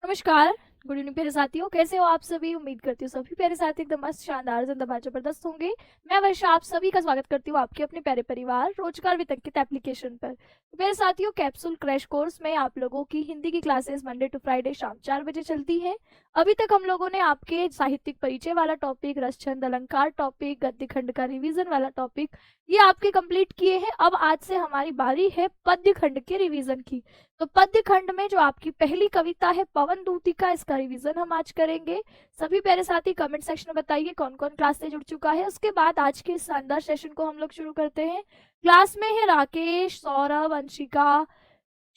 नमस्कार। Good evening प्यारे साथियों, कैसे हो आप सभी। उम्मीद करती हूँ सभी प्यारे साथी एकदम मस्त शानदार जिंदाबाद जबरदस्त होंगे। मैं वर्षा आप सभी का स्वागत करती हूँ आपके अपने प्यारे परिवार रोजगार विद अंकित एप्लीकेशन पर। तो प्यारे साथियों, कैप्सूल क्रैश कोर्स में आप लोगों की हिंदी की क्लासेस मंडे टू फ्राइडे शाम 4 बजे चलती है। अभी तक हम लोगों ने आपके साहित्यिक परिचय वाला टॉपिक, रसछंद अलंकार टॉपिक, गद्य खंड का रिवीजन वाला टॉपिक ये आपके कंप्लीट किए हैं। अब आज से हमारी बारी है पद्य खंड के रिवीजन की। तो पद्य खंड में जो आपकी पहली कविता है पवन दूतिका, इसका रिवीजन हम आज करेंगे। सभी प्यारे साथी कमेंट सेक्शन में बताइए कौन कौन क्लास से जुड़ चुका है। उसके बाद आज के इस शानदार सेशन को हम लोग शुरू करते हैं। क्लास में है राकेश, सौरभ, अंशिका,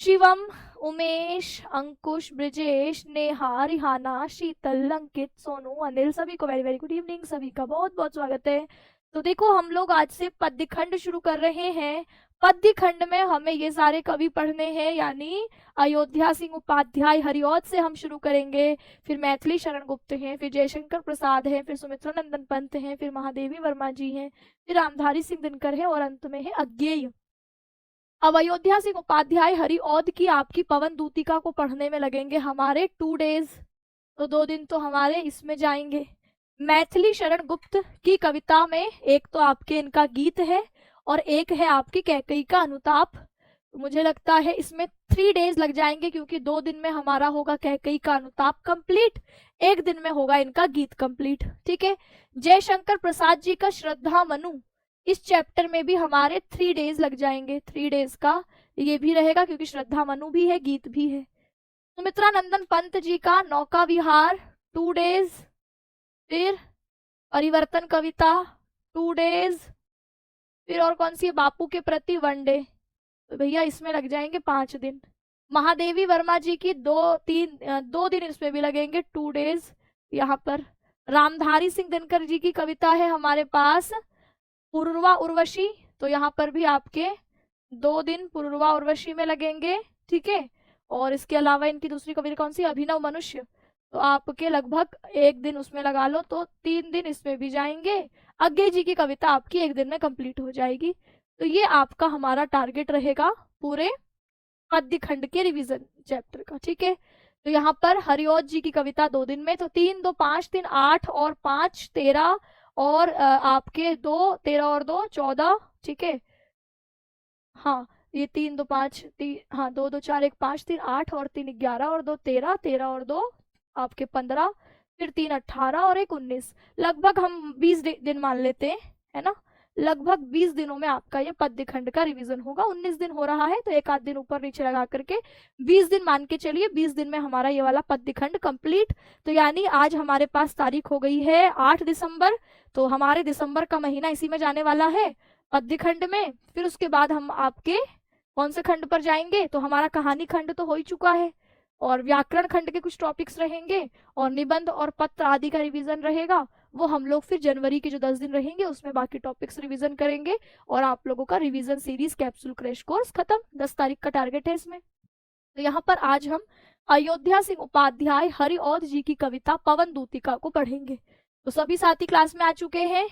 शिवम, उमेश, अंकुश, ब्रिजेश, नेहा, रिहाना, शीतल, अंकित, सोनू, अनिल, सभी को वेरी वेरी गुड इवनिंग। सभी का बहुत बहुत स्वागत है। तो देखो, हम लोग आज से पद्य खंड शुरू कर रहे हैं। पद्य खंड में हमें ये सारे कवि पढ़ने हैं, यानी अयोध्या सिंह उपाध्याय हरिऔध से हम शुरू करेंगे। फिर मैथिली शरण गुप्त हैं, फिर जयशंकर प्रसाद हैं, फिर सुमित्रा नंदन पंत हैं, फिर महादेवी वर्मा जी हैं, फिर रामधारी सिंह दिनकर है और अंत में है अज्ञेय। अब अयोध्या सिंह उपाध्याय हरिऔध की आपकी पवन दूतिका को पढ़ने में लगेंगे हमारे 2 डेज। तो 2 दिन तो हमारे इसमें जाएंगे। मैथिली शरण गुप्त की कविता में एक तो आपके इनका गीत है और एक है आपकी कैकेयी का अनुताप। तो मुझे लगता है इसमें 3 डेज लग जाएंगे, क्योंकि 2 दिन में हमारा होगा कैकेयी का अनुताप कंप्लीट, 1 दिन में होगा इनका गीत कंप्लीट। ठीक है। जयशंकर प्रसाद जी का श्रद्धा मनु, इस चैप्टर में भी हमारे 3 डेज लग जाएंगे। 3 डेज का ये भी रहेगा, क्योंकि श्रद्धा मनु भी है, गीत भी है। सुमित्रा नंदन पंत जी का नौका विहार 2 डेज। फिर परिवर्तन कविता 2 डेज। फिर और कौन सी है, बापू के प्रति 1 डे। तो भैया इसमें लग जाएंगे 5 दिन। महादेवी वर्मा जी की 2 दिन इसमें भी लगेंगे, 2 डेज यहाँ पर। रामधारी सिंह दिनकर जी की कविता है हमारे पास पुरुरवा उर्वशी, तो यहाँ पर भी आपके 2 दिन पुरुरवा उर्वशी में लगेंगे। ठीक है। और इसके अलावा इनकी दूसरी कविता कौन सी, अभिनव मनुष्य, तो आपके लगभग 1 दिन उसमें लगा लो, तो 3 दिन इसमें भी जाएंगे। अज्ञेय जी की कविता आपकी 1 दिन में कंप्लीट हो जाएगी। तो ये आपका हमारा टारगेट रहेगा पूरे पद्य खंड के रिवीजन चैप्टर का। ठीक है। तो यहाँ पर हरिऔध जी की कविता 2 दिन में, तो 3 2 5 3 8 और 5 13 और आपके 2 13 और 2 14। ठीक है। हाँ, ये 3 2 5 हाँ 2 2 4 1 5 3 8 और 3 11 और 2 13, 13 और 2 आपके 15, फिर 3 18 और 1 19। लगभग हम 20 दिन मान लेते हैं, है ना। लगभग 20 दिनों में आपका ये पद्य खंड का रिवीजन होगा। 19 दिन हो रहा है, तो 1 आध दिन ऊपर नीचे लगा करके 20 दिन मान के चलिए। 20 दिन में हमारा ये वाला पद्य खंड कंप्लीट। तो यानी आज हमारे पास तारीख हो गई है 8 दिसंबर। तो हमारे दिसंबर का महीना इसी में जाने वाला है, पद्य खंड में। फिर उसके बाद हम आपके कौन से खंड पर जाएंगे, तो हमारा कहानी खंड तो हो ही चुका है, और व्याकरण खंड के कुछ टॉपिक्स रहेंगे, और निबंध और पत्र आदि का रिवीजन रहेगा। वो हम लोग फिर जनवरी के जो 10 दिन रहेंगे उसमें बाकी टॉपिक्स रिवीजन करेंगे, और आप लोगों का revision series capsule crash course खत्म। 10 तारीख का टारगेट है इसमें। तो यहाँ पर आज हम अयोध्या सिंह उपाध्याय हरिऔध जी की कविता पवन दूतिका को पढ़ेंगे। तो सभी साथी क्लास में आ चुके हैं।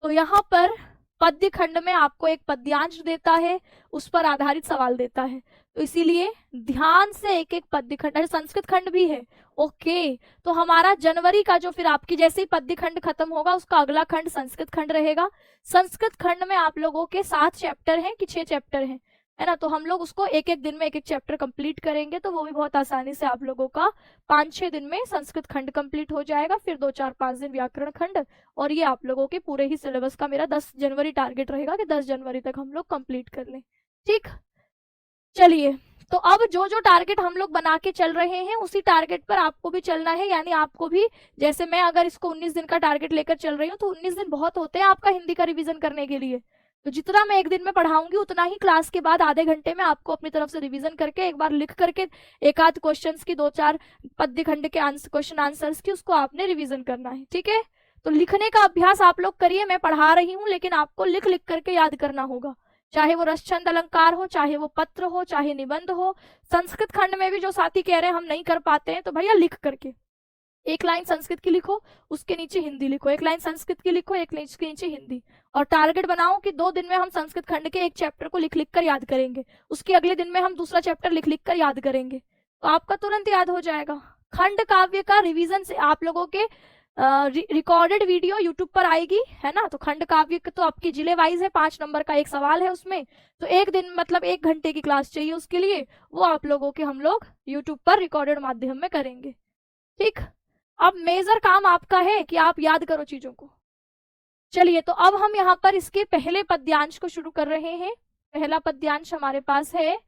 तो यहाँ पर पद्य खंड में आपको एक पद्यांश देता है, उस पर आधारित सवाल देता है। तो इसीलिए ध्यान से एक एक पद्य खंड, संस्कृत खंड भी है। ओके। तो हमारा जनवरी का जो फिर आपकी जैसे ही पद्य खंड खत्म होगा उसका अगला खंड संस्कृत खंड रहेगा। संस्कृत खंड में आप लोगों के 7 चैप्टर हैं कि 6 चैप्टर हैं, है ना। तो हम लोग उसको एक एक दिन में एक एक चैप्टर कंप्लीट करेंगे, तो वो भी बहुत आसानी से आप लोगों का 5-6 दिन में संस्कृत खंड कंप्लीट हो जाएगा। फिर 2 4 5 दिन व्याकरण खंड, और ये आप लोगों के पूरे ही सिलेबस का मेरा 10 जनवरी टारगेट रहेगा कि 10 जनवरी तक हम लोग कंप्लीट कर लें। ठीक। चलिए, तो अब जो जो टारगेट हम लोग बना के चल रहे हैं उसी टारगेट पर आपको भी चलना है। यानी आपको भी, जैसे मैं अगर इसको 19 दिन का टारगेट लेकर चल रही हूँ, तो 19 दिन बहुत होते हैं आपका हिंदी का रिवीजन करने के लिए। तो जितना मैं 1 दिन में पढ़ाऊंगी उतना ही क्लास के बाद आधे घंटे में आपको अपनी तरफ से रिवीजन करके एक बार लिख करके 1 आध क्वेश्चंस की 2 4 पद्य खंड के क्वेश्चन आंसर्स की उसको आपने रिवीजन करना है। ठीक है। तो लिखने का अभ्यास आप लोग करिए, मैं पढ़ा रही हूँ लेकिन आपको लिख लिख करके याद करना होगा, चाहे वो रसछंद अलंकार हो, चाहे वो पत्र हो, चाहे निबंध हो। संस्कृत खंड में भी जो साथी कह रहे हैं हम नहीं कर पाते हैं, तो भैया लिख करके 1 लाइन संस्कृत की लिखो, उसके नीचे हिंदी लिखो, 1 लाइन संस्कृत की लिखो, 1 लाइन के नीचे हिंदी, और टारगेट बनाओ कि 2 दिन में हम संस्कृत खंड के 1 चैप्टर को लिख लिख कर याद करेंगे, उसके अगले दिन में हम दूसरा चैप्टर लिख लिख कर याद करेंगे, तो आपका तुरंत याद हो जाएगा। खंड काव्य का रिवीजन से आप लोगों के रिकॉर्डेड वीडियो यूट्यूब पर आएगी, है ना। तो खंड काव्य तो आपकी जिले वाइज है, 5 नंबर का एक सवाल है उसमें, तो एक दिन मतलब 1 घंटे की क्लास चाहिए उसके लिए, वो आप लोगों के हम लोग यूट्यूब पर रिकॉर्डेड माध्यम में करेंगे, ठीक। अब मेजर काम आपका है कि आप याद करो चीजों को। चलिए, तो अब हम यहाँ पर इसके पहले पद्यांश को शुरू कर रहे हैं। पहला पद्यांश हमारे पास है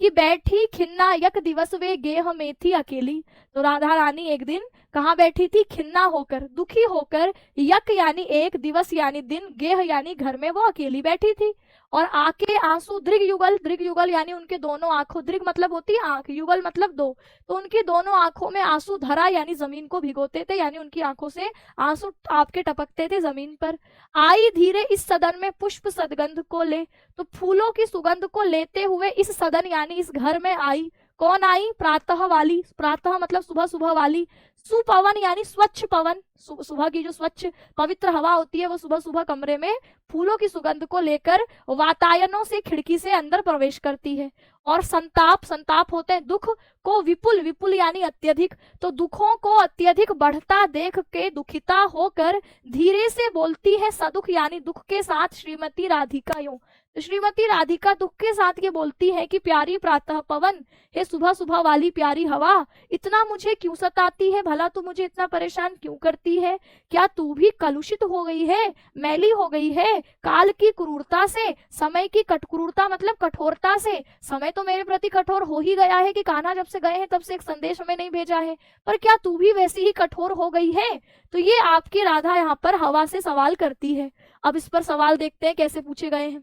कि बैठी खिन्ना यक दिवस वे गेह में थी अकेली। तो राधा रानी एक दिन कहाँ बैठी थी? खिन्ना होकर, दुखी होकर, यक यानी एक, दिवस यानी दिन, गेह यानी घर में वो अकेली बैठी थी। और आके आंसू, दृग युगल, दृग युगल यानी उनके दोनों आंखों, दृग मतलब होती है आंख, युगल मतलब दो, तो उनकी दोनों आंखों में आंसू धरा यानी जमीन को भिगोते थे, यानी उनकी आंखों से आंसू आपके टपकते थे जमीन पर। आई धीरे इस सदन में पुष्प सदगंध को ले, तो फूलों की सुगंध को लेते हुए इस सदन यानी इस घर में आई। कौन आई? प्रातः वाली, प्रातः मतलब सुबह सुबह वाली, सुपवन यानी स्वच्छ पवन, सुबह की जो स्वच्छ पवित्र हवा होती है वो सुबह सुबह कमरे में फूलों की सुगंध को लेकर वातायनों से खिड़की से अंदर प्रवेश करती है। और संताप, संताप होते हैं दुख को, विपुल, विपुल यानी अत्यधिक, तो दुखों को अत्यधिक बढ़ता देख के दुखिता होकर धीरे से बोलती है सदुख यानी दुख के साथ श्रीमती राधिका यूं। तो श्रीमती राधिका दुख के साथ ये बोलती है कि प्यारी प्रातः पवन, हे सुबह सुबह वाली प्यारी हवा, इतना मुझे क्यों सताती है? भला तू मुझे इतना परेशान क्यों करती है? क्या तू भी कलुषित हो गई है, मैली हो गई है काल की क्रूरता से, समय की क्रूरता मतलब कठोरता से? समय तो मेरे प्रति कठोर हो ही गया है कि कान्हा जब से गए हैं तब से एक संदेश हमें नहीं भेजा है, पर क्या तू भी वैसी ही कठोर हो गई है? तो ये आपकी राधा यहाँ पर हवा से सवाल करती है। अब इस पर सवाल देखते हैं कैसे पूछे गए हैं।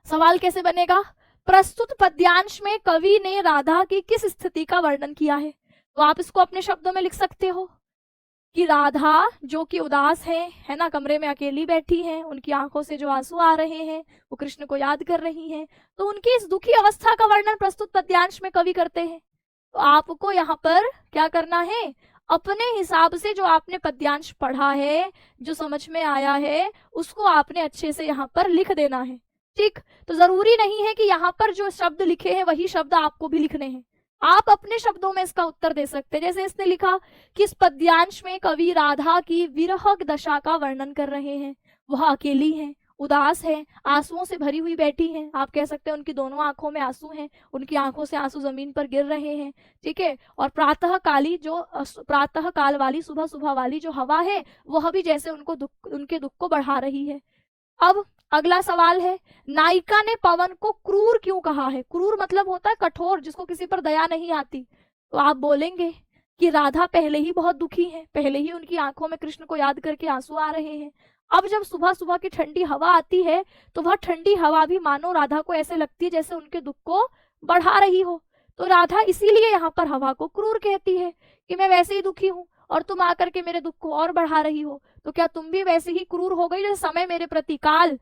सवाल कैसे बनेगा? प्रस्तुत पद्यांश में कवि ने राधा की किस स्थिति का वर्णन किया है? तो आप इसको अपने शब्दों में लिख सकते हो कि राधा जो कि उदास है ना, कमरे में अकेली बैठी है, उनकी आंखों से जो आंसू आ रहे हैं वो कृष्ण को याद कर रही हैं, तो उनकी इस दुखी अवस्था का वर्णन प्रस्तुत पद्यांश में कवि करते हैं। तो आपको यहाँ पर क्या करना है? अपने हिसाब से जो आपने पद्यांश पढ़ा है, जो समझ में आया है, उसको आपने अच्छे से यहाँ पर लिख देना है, ठीक। तो जरूरी नहीं है कि यहाँ पर जो शब्द लिखे हैं वही शब्द आपको भी लिखने हैं, आप अपने शब्दों में इसका उत्तर दे सकते हैं। जैसे इसने लिखा कि इस पद्यांश में कवि राधा की विरह दशा का वर्णन कर रहे हैं, वह अकेली है, उदास है, आंसुओं से भरी हुई बैठी है, आप कह सकते हैं उनकी दोनों आंखों में आंसू हैं, उनकी आंखों से आंसू जमीन पर गिर रहे हैं, ठीक है। और प्रातः काल वाली, सुबह सुबह वाली जो हवा है वह भी जैसे उनके दुख को बढ़ा रही है। अब अगला सवाल है, नायिका ने पवन को क्रूर क्यों कहा है? क्रूर मतलब होता है कठोर, जिसको किसी पर दया नहीं आती। तो आप बोलेंगे कि राधा पहले ही बहुत दुखी है, पहले ही उनकी आंखों में कृष्ण को याद करके आंसू आ रहे हैं। अब जब सुबह सुबह की ठंडी हवा आती है तो वह ठंडी हवा भी मानो राधा को ऐसे लगती है जैसे उनके दुख को बढ़ा रही हो। तो राधा इसीलिए यहाँ पर हवा को क्रूर कहती है कि मैं वैसे ही दुखी हूँ और तुम आकर के मेरे दुख को और बढ़ा रही हो। तो क्या तुम भी वैसे ही क्रूर हो गई जैसे समय मेरे प्रति, काल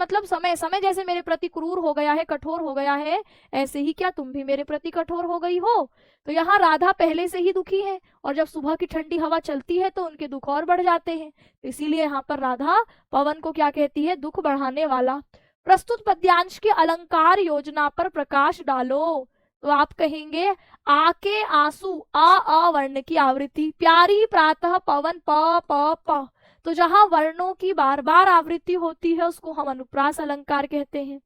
मतलब समय, समय जैसे मेरे प्रति क्रूर हो गया है, कठोर हो गया है, ऐसे ही क्या तुम भी मेरे प्रति कठोर हो गई हो? तो यहाँ राधा पहले से ही दुखी है और जब सुबह की ठंडी हवा चलती है तो उनके दुख और बढ़ जाते हैं। तो इसीलिए यहाँ पर राधा पवन को क्या कहती है? दुख बढ़ाने वाला। प्रस्तुत पद्यांश की अलंकार योजना पर प्रकाश डालो। तो आप कहेंगे आके आंसू, अ वर्ण की आवृत्ति, प्यारी प्रातः पवन, प प प। तो जहां वर्णों की बार बार आवृत्ति होती है उसको हम अनुप्रास अलंकार कहते हैं।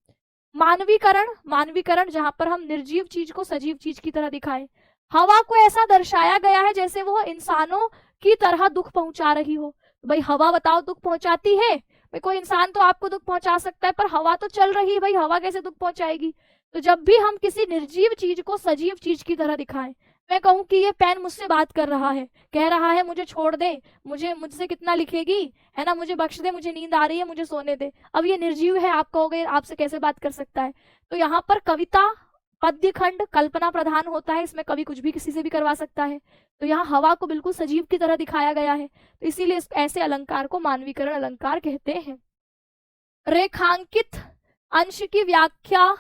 मानवीकरण, मानवीकरण जहां पर हम निर्जीव चीज को सजीव चीज की तरह दिखाएं। हवा को ऐसा दर्शाया गया है जैसे वो इंसानों की तरह दुख पहुंचा रही हो। भाई हवा बताओ दुख पहुंचाती है? भाई कोई इंसान तो आपको दुख पहुंचा सकता है, पर हवा तो चल रही है, भाई हवा कैसे दुख पहुंचाएगी? तो जब भी हम किसी निर्जीव चीज को सजीव चीज की तरह दिखाएं, मैं कहूं कि ये पेन मुझसे बात कर रहा है, कह रहा है मुझे छोड़ दे, मुझसे कितना लिखेगी, है ना, मुझे बख्श दे, मुझे नींद आ रही है, मुझे सोने दे। अब ये निर्जीव है, आप कहोगे आपसे कैसे बात कर सकता है? तो यहाँ पर कविता, पद्य खंड कल्पना प्रधान होता है, इसमें कवि कुछ भी किसी से भी करवा सकता है। तो यहाँ हवा को बिल्कुल सजीव की तरह दिखाया गया है, तो इसीलिए ऐसे अलंकार को मानवीकरण अलंकार कहते हैं। रेखांकित अंश की व्याख्या,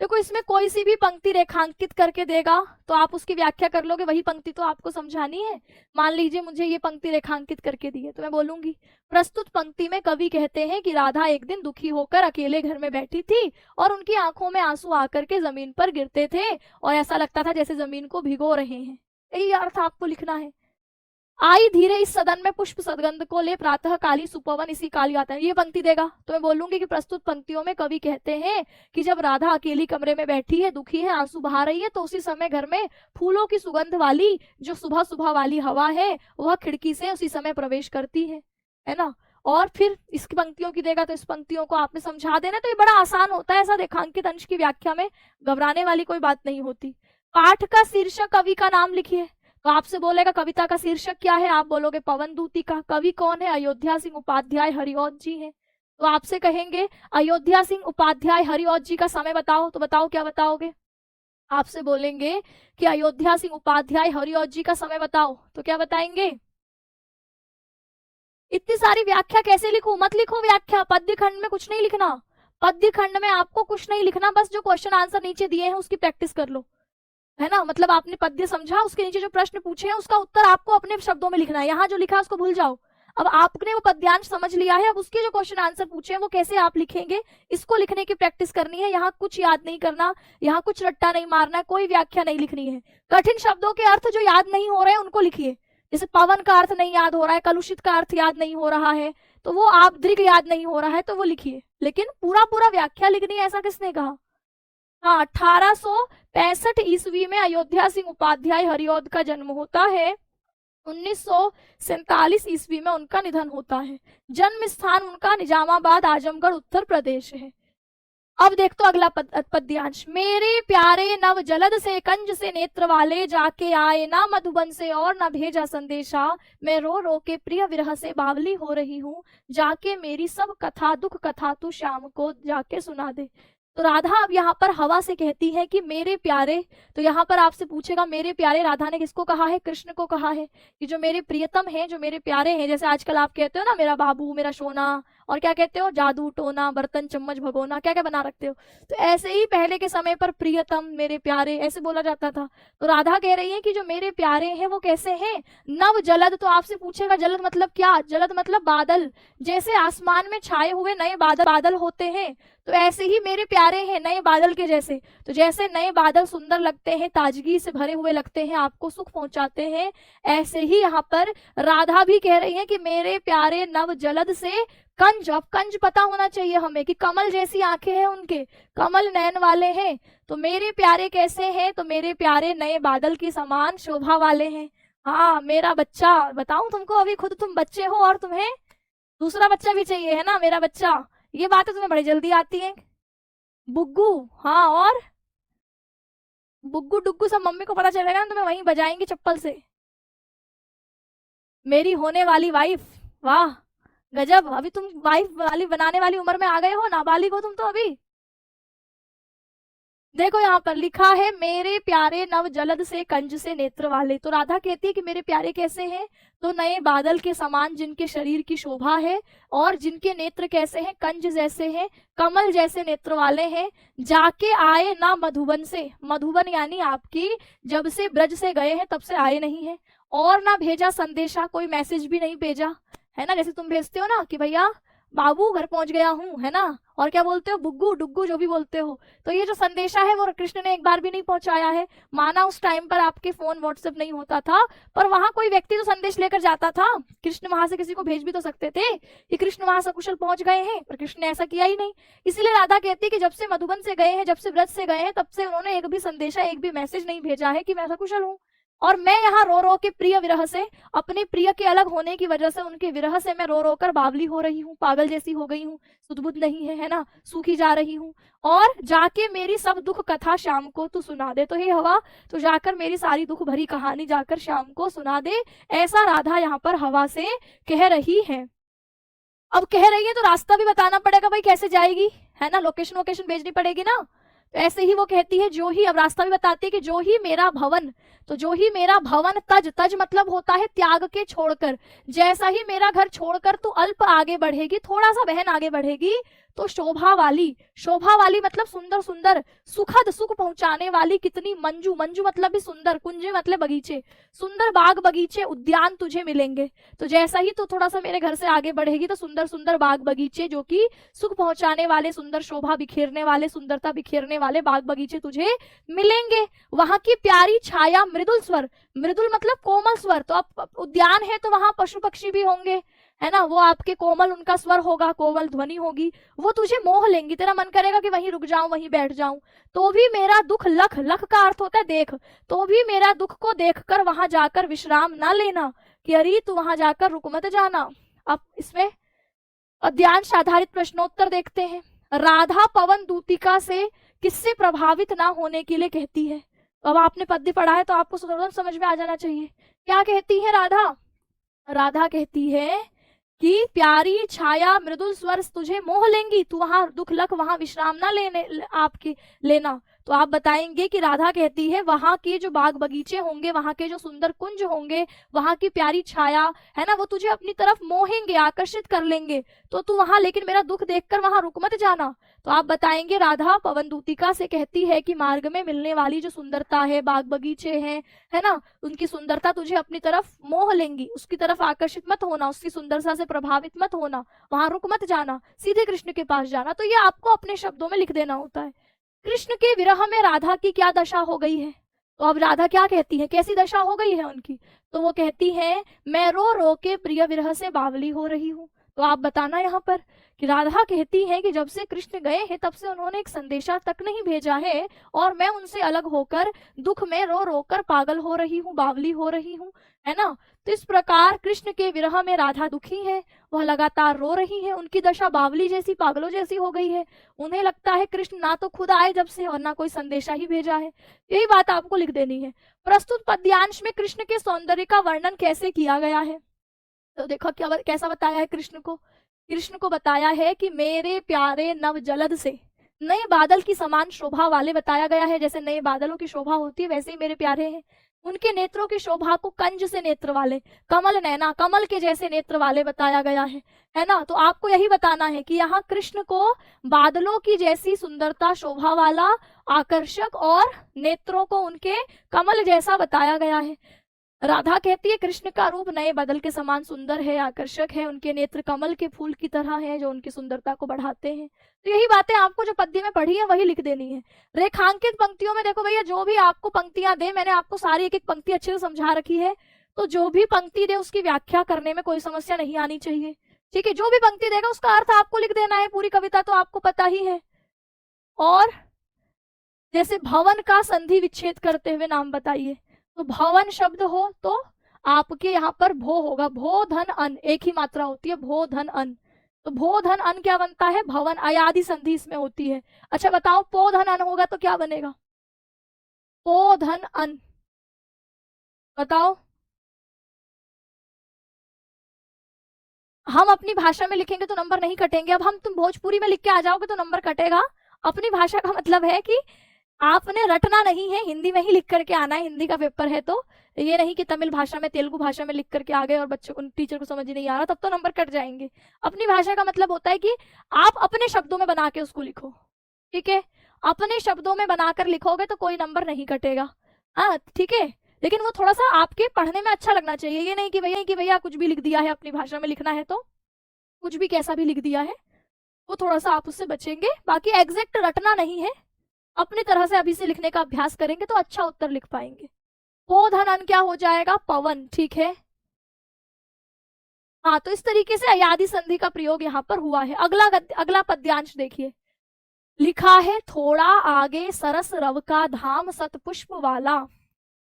देखो इसमें कोई सी भी पंक्ति रेखांकित करके देगा तो आप उसकी व्याख्या कर लोगे, वही पंक्ति तो आपको समझानी है। मान लीजिए मुझे ये पंक्ति रेखांकित करके दी है तो मैं बोलूंगी, प्रस्तुत पंक्ति में कवि कहते हैं कि राधा एक दिन दुखी होकर अकेले घर में बैठी थी और उनकी आंखों में आंसू आकर के जमीन पर गिरते थे और ऐसा लगता था जैसे जमीन को भिगो रहे हैं। यही अर्थ आपको लिखना है। आई धीरे इस सदन में पुष्प सदगंध को ले, प्रातः काली सुपवन इसी काली आता है। ये पंक्ति देगा तो मैं बोलूंगी कि प्रस्तुत पंक्तियों में कवि कहते हैं कि जब राधा अकेली कमरे में बैठी है, दुखी है, आंसू बहा रही है, तो उसी समय घर में फूलों की सुगंध वाली जो सुबह सुबह वाली हवा है वह खिड़की से उसी समय प्रवेश करती है ना। और फिर इसकी पंक्तियों की देगा तो इस पंक्तियों को आपने समझा देना, तो ये बड़ा आसान होता है। ऐसा रेखांकित अंश की व्याख्या में घबराने वाली कोई बात नहीं होती। पाठ का शीर्षक कवि का नाम लिखिए, तो आपसे बोलेगा कविता का शीर्षक क्या है, आप बोलोगे पवन दूती का। कवि कौन है? अयोध्या सिंह उपाध्याय हरिऔध जी हैं। तो आपसे कहेंगे अयोध्या सिंह उपाध्याय हरिऔध जी का समय बताओ, तो बताओ क्या बताओगे? आपसे बोलेंगे कि अयोध्या सिंह उपाध्याय हरिऔध जी का समय बताओ, तो क्या बताएंगे? इतनी सारी व्याख्या कैसे लिखूं? मत लिखो व्याख्या, पद्य खंड में कुछ नहीं लिखना। पद्य खंड में आपको कुछ नहीं लिखना, बस जो क्वेश्चन आंसर नीचे दिए हैं उसकी प्रैक्टिस कर लो, है ना। मतलब आपने पद्य समझा, उसके नीचे जो प्रश्न पूछे हैं उसका उत्तर आपको अपने शब्दों में लिखना है। यहाँ जो लिखा है उसको भूल जाओ। अब आपने वो पद्यांश समझ लिया है, अब उसके जो क्वेश्चन आंसर पूछे हैं वो कैसे आप लिखेंगे, इसको लिखने की प्रैक्टिस करनी है। यहाँ कुछ याद नहीं करना, यहाँ कुछ रट्टा नहीं मारना है, कोई व्याख्या नहीं लिखनी है। कठिन शब्दों के अर्थ जो याद नहीं हो रहे हैं उनको लिखिए। जैसे पवन का अर्थ नहीं याद हो रहा है, कलुषित का अर्थ याद नहीं हो रहा है, तो वो आप दृग याद नहीं हो रहा है तो वो लिखिए, लेकिन पूरा पूरा व्याख्या लिखनी है, ऐसा किसने कहा? हाँ, 1865 ईस्वी में अयोध्या सिंह उपाध्याय हरिऔध का जन्म होता है। 1947 ईस्वी में उनका निधन होता है। जन्म स्थान उनका निजामाबाद आजमगढ़ उत्तर प्रदेश है। अब देख तो अगला पद्यांश। मेरे प्यारे नव जलद से कंज से नेत्र वाले, जाके आए ना मधुबन से और न भेजा संदेशा, मैं रो रो के प्रिय विरह से बावली हो रही हूँ, जाके मेरी सब कथा दुख कथा तू शाम को जाके सुना दे। तो राधा अब यहाँ पर हवा से कहती है कि मेरे प्यारे, तो यहाँ पर आपसे पूछेगा मेरे प्यारे राधा ने किसको कहा है? कृष्ण को कहा है कि जो मेरे प्रियतम हैं, जो मेरे प्यारे हैं। जैसे आजकल आप कहते हो ना मेरा बाबू, मेरा सोना, और क्या कहते हो? जादू टोना, बर्तन चम्मच भगोना, क्या क्या बना रखते हो। तो ऐसे ही पहले के समय पर प्रियतम, मेरे प्यारे ऐसे बोला जाता था। तो राधा कह रही है कि जो मेरे प्यारे हैं वो कैसे हैं? नव जलद, तो आपसे पूछेगा जलद मतलब क्या? जलद मतलब बादल। जैसे आसमान में छाए हुए नए बादल होते हैं, तो ऐसे ही मेरे प्यारे हैं नए बादल के जैसे। तो जैसे नए बादल सुंदर लगते हैं, ताजगी से भरे हुए लगते हैं, आपको सुख पहुंचाते हैं, ऐसे ही यहाँ पर राधा भी कह रही है कि मेरे प्यारे नव जलद से कंज। अब कंज पता होना चाहिए हमें कि कमल जैसी आंखें हैं उनके, कमल नयन वाले हैं। तो मेरे प्यारे कैसे हैं? तो मेरे प्यारे नए बादल की समान शोभा वाले हैं। हाँ, मेरा बच्चा, बताऊं तुमको, अभी खुद तुम बच्चे हो और तुम्हें दूसरा बच्चा भी चाहिए, है ना, मेरा बच्चा। ये बातें तुम्हें बड़ी जल्दी आती हैं। बुग्गू, हाँ, और बुग्गू डुग्गू सब मम्मी को पता चलेगा ना, तुम्हें वहीं बजाएंगी चप्पल से। मेरी होने वाली वाइफ, वाह गजब, अभी तुम वाइफ वाली बनाने वाली उम्र में आ गए हो, नाबालिग हो तुम तो अभी। देखो यहाँ पर लिखा है मेरे प्यारे नव जलद से कंज से नेत्र वाले। तो राधा कहती है कि मेरे प्यारे कैसे हैं? तो नए बादल के समान जिनके शरीर की शोभा है, और जिनके नेत्र कैसे हैं? कंज जैसे हैं, कमल जैसे नेत्र वाले हैं। जाके आए ना मधुबन से, मधुबन यानी आपकी जब से ब्रज से गए हैं तब से आए नहीं है, और ना भेजा संदेशा, कोई मैसेज भी नहीं भेजा, है ना। जैसे तुम भेजते हो ना कि भैया बाबू घर पहुंच गया हूँ, है ना, और क्या बोलते हो? बुग्गू डुग्गू जो भी बोलते हो। तो ये जो संदेशा है वो कृष्ण ने एक बार भी नहीं पहुंचाया है। माना उस टाइम पर आपके फोन व्हाट्सएप नहीं होता था, पर वहां कोई व्यक्ति तो संदेश लेकर जाता था। कृष्ण वहां से किसी को भेज भी तो सकते थे कि कृष्ण वहां सकुशल पहुंच गए हैं, पर कृष्ण ने ऐसा किया ही नहीं। इसलिए राधा कहती है कि जब से मधुबन से गए हैं, जब से ब्रज से गए हैं, तब से उन्होंने एक भी संदेशा, एक भी मैसेज नहीं भेजा है कि मैं सकुशल हूँ। और मैं यहाँ रो रो के प्रिय विरह से, अपने प्रिय के अलग होने की वजह से, उनके विरह से मैं रो रो कर बावली हो रही हूँ, पागल जैसी हो गई हूँ, सुध-बुध नहीं है ना, सूखी जा रही हूँ। और जाके मेरी सब दुख कथा शाम को तू सुना दे। तो हे हवा, तो जाकर मेरी सारी दुख भरी कहानी जाकर शाम को सुना दे, ऐसा राधा यहाँ पर हवा से कह रही है। अब कह रही है तो रास्ता भी बताना पड़ेगा, भाई कैसे जाएगी, है ना, लोकेशन वोकेशन भेजनी पड़ेगी ना। तो ऐसे ही वो कहती है जो ही, अब रास्ता भी बताती है कि जो ही मेरा भवन, तो जो ही मेरा भवन तज, तज मतलब होता है त्याग के, छोड़कर, जैसा ही मेरा घर छोड़कर तू अल्प आगे बढ़ेगी, थोड़ा सा बहन आगे बढ़ेगी, तो शोभा वाली मतलब सुंदर सुंदर, सुखद सुख पहुंचाने वाली, कितनी मंजू, मंजू मतलब भी सुंदर, कुंजे मतलब बगीचे, सुंदर बाग बगीचे उद्यान तुझे मिलेंगे। तो जैसा ही तो थोड़ा सा मेरे घर से आगे बढ़ेगी तो सुंदर सुंदर बाग बगीचे जो कि सुख पहुंचाने वाले, सुंदर शोभा बिखेरने वाले, सुंदरता बिखेरने वाले बाग बगीचे तुझे मिलेंगे। वहां की प्यारी छाया, मृदुल स्वर, मृदुल मतलब कोमल स्वर, तो अब उद्यान है तो वहां पशु पक्षी भी होंगे, है ना, वो आपके कोमल उनका स्वर होगा, कोमल ध्वनि होगी, वो तुझे मोह लेंगी, तेरा मन करेगा कि वहीं रुक जाऊं, वहीं बैठ जाऊं। तो भी मेरा दुख लख, लख का अर्थ होता है देख, तो भी मेरा दुख को देखकर वहां जाकर विश्राम ना लेना, कि अरे तू वहां जाकर रुक मत जाना। अब इसमें अद्यांश आधारित प्रश्नोत्तर देखते हैं। राधा पवन दूतिका से किससे प्रभावित ना होने के लिए कहती है? तो अब आपने पद्य पढ़ा है तो आपको समझ में आ जाना चाहिए। क्या कहती है राधा? राधा कहती है कि प्यारी छाया मृदुल स्वर तुझे मोह लेंगी, तू वहां दुख लख वहां विश्राम ना आपकी लेना। तो आप बताएंगे कि राधा कहती है वहां के जो बाग बगीचे होंगे, वहां के जो सुंदर कुंज होंगे, वहां की प्यारी छाया है ना, वो तुझे अपनी तरफ मोहेंगे, आकर्षित कर लेंगे, तो तू वहां लेकिन मेरा दुख देखकर वहां रुक मत जाना। तो आप बताएंगे राधा पवन दूतिका से कहती है कि मार्ग में मिलने वाली जो सुंदरता है, बाग बगीचे हैं, है ना, उनकी सुंदरता तुझे अपनी तरफ मोह लेंगी, उसकी तरफ आकर्षित मत होना, उसकी सुंदरता से प्रभावित मत होना, वहां रुक मत जाना, सीधे कृष्ण के पास जाना। तो ये आपको अपने शब्दों में लिख देना होता है। कृष्ण के विरह में राधा की क्या दशा हो गई है? तो अब राधा क्या कहती है, कैसी दशा हो गई है उनकी? तो वो कहती है मैं रो रो के प्रिय विरह से बावली हो रही हूँ। तो आप बताना यहाँ पर कि राधा कहती है कि जब से कृष्ण गए हैं तब से उन्होंने एक संदेशा तक नहीं भेजा है, और मैं उनसे अलग होकर दुख में रो रो कर पागल हो रही हूँ, बावली हो रही हूँ, है ना। तो इस प्रकार कृष्ण के विरह में राधा दुखी है, वह लगातार रो रही है, उनकी दशा बावली जैसी, पागलों जैसी हो गई है। उन्हें लगता है कृष्ण ना तो खुद आए जब से और ना कोई संदेशा ही भेजा है। यही बात आपको लिख देनी है। प्रस्तुत पद्यांश में कृष्ण के सौंदर्य का वर्णन कैसे किया गया है? तो देखो क्या कैसा बताया है कृष्ण को। कृष्ण को बताया है कि मेरे प्यारे नव जलद से, नए बादल की समान शोभा वाले बताया गया है। जैसे नए बादलों की शोभा होती है वैसे ही मेरे प्यारे हैं। उनके नेत्रों की शोभा को कंज से नेत्र वाले, कमल नैना, कमल के जैसे नेत्र वाले बताया गया है ना। तो आपको यही बताना है कि यहाँ कृष्ण को बादलों की जैसी सुंदरता, शोभा वाला, आकर्षक, और नेत्रों को उनके कमल जैसा बताया गया है। राधा कहती है कृष्ण का रूप नए बादल के समान सुंदर है, आकर्षक है, उनके नेत्र कमल के फूल की तरह हैं जो उनकी सुंदरता को बढ़ाते हैं। तो यही बातें आपको जो पद्य में पढ़ी है वही लिख देनी है। रेखांकित पंक्तियों में देखो भैया, जो भी आपको पंक्तियां दे, मैंने आपको सारी एक एक पंक्ति अच्छे से समझा रखी है, तो जो भी पंक्ति दे उसकी व्याख्या करने में कोई समस्या नहीं आनी चाहिए, ठीक है। जो भी पंक्ति देगा उसका अर्थ आपको लिख देना है, पूरी कविता तो आपको पता ही है। और जैसे भवन का संधि विच्छेद करते हुए नाम बताइए, तो भवन शब्द हो तो आपके यहाँ पर भो होगा, भो धन अन, एक ही मात्रा होती है, भो धन अन। तो भो धन अन क्या बनता है? भवन, अयादि संधि इसमें होती है। अच्छा बताओ, पो धन अन होगा तो क्या बनेगा? पो धन अन, बताओ। हम अपनी भाषा में लिखेंगे तो नंबर नहीं कटेंगे। अब हम तुम भोजपुरी में लिख के आ जाओगे तो नंबर कटेगा। अपनी भाषा का मतलब है कि आपने रटना नहीं है, हिंदी में ही लिख करके आना है, हिंदी का पेपर है। तो ये नहीं कि तमिल भाषा में, तेलुगु भाषा में लिख करके आ गए और बच्चों को, टीचर को समझ नहीं आ रहा, तब तो नंबर कट जाएंगे। अपनी भाषा का मतलब होता है कि आप अपने शब्दों में बना के उसको लिखो, ठीक है। अपने शब्दों में बनाकर लिखोगे तो कोई नंबर नहीं कटेगा, हाँ ठीक है। लेकिन वो थोड़ा सा आपके पढ़ने में अच्छा लगना चाहिए। ये नहीं कि भैया कुछ भी लिख दिया है, अपनी भाषा में लिखना है तो कुछ भी कैसा भी लिख दिया है, वो थोड़ा सा आप उससे बचेंगे। बाकी एग्जैक्ट रटना नहीं है, अपनी तरह से अभी से लिखने का अभ्यास करेंगे तो अच्छा उत्तर लिख पाएंगे। पो धन अन क्या हो जाएगा? पवन, ठीक है। हाँ, तो इस तरीके से अयादि संधि का प्रयोग यहाँ पर हुआ है। अगला पद्यांश देखिए, लिखा है थोड़ा आगे सरस रव का धाम सतपुष्प वाला।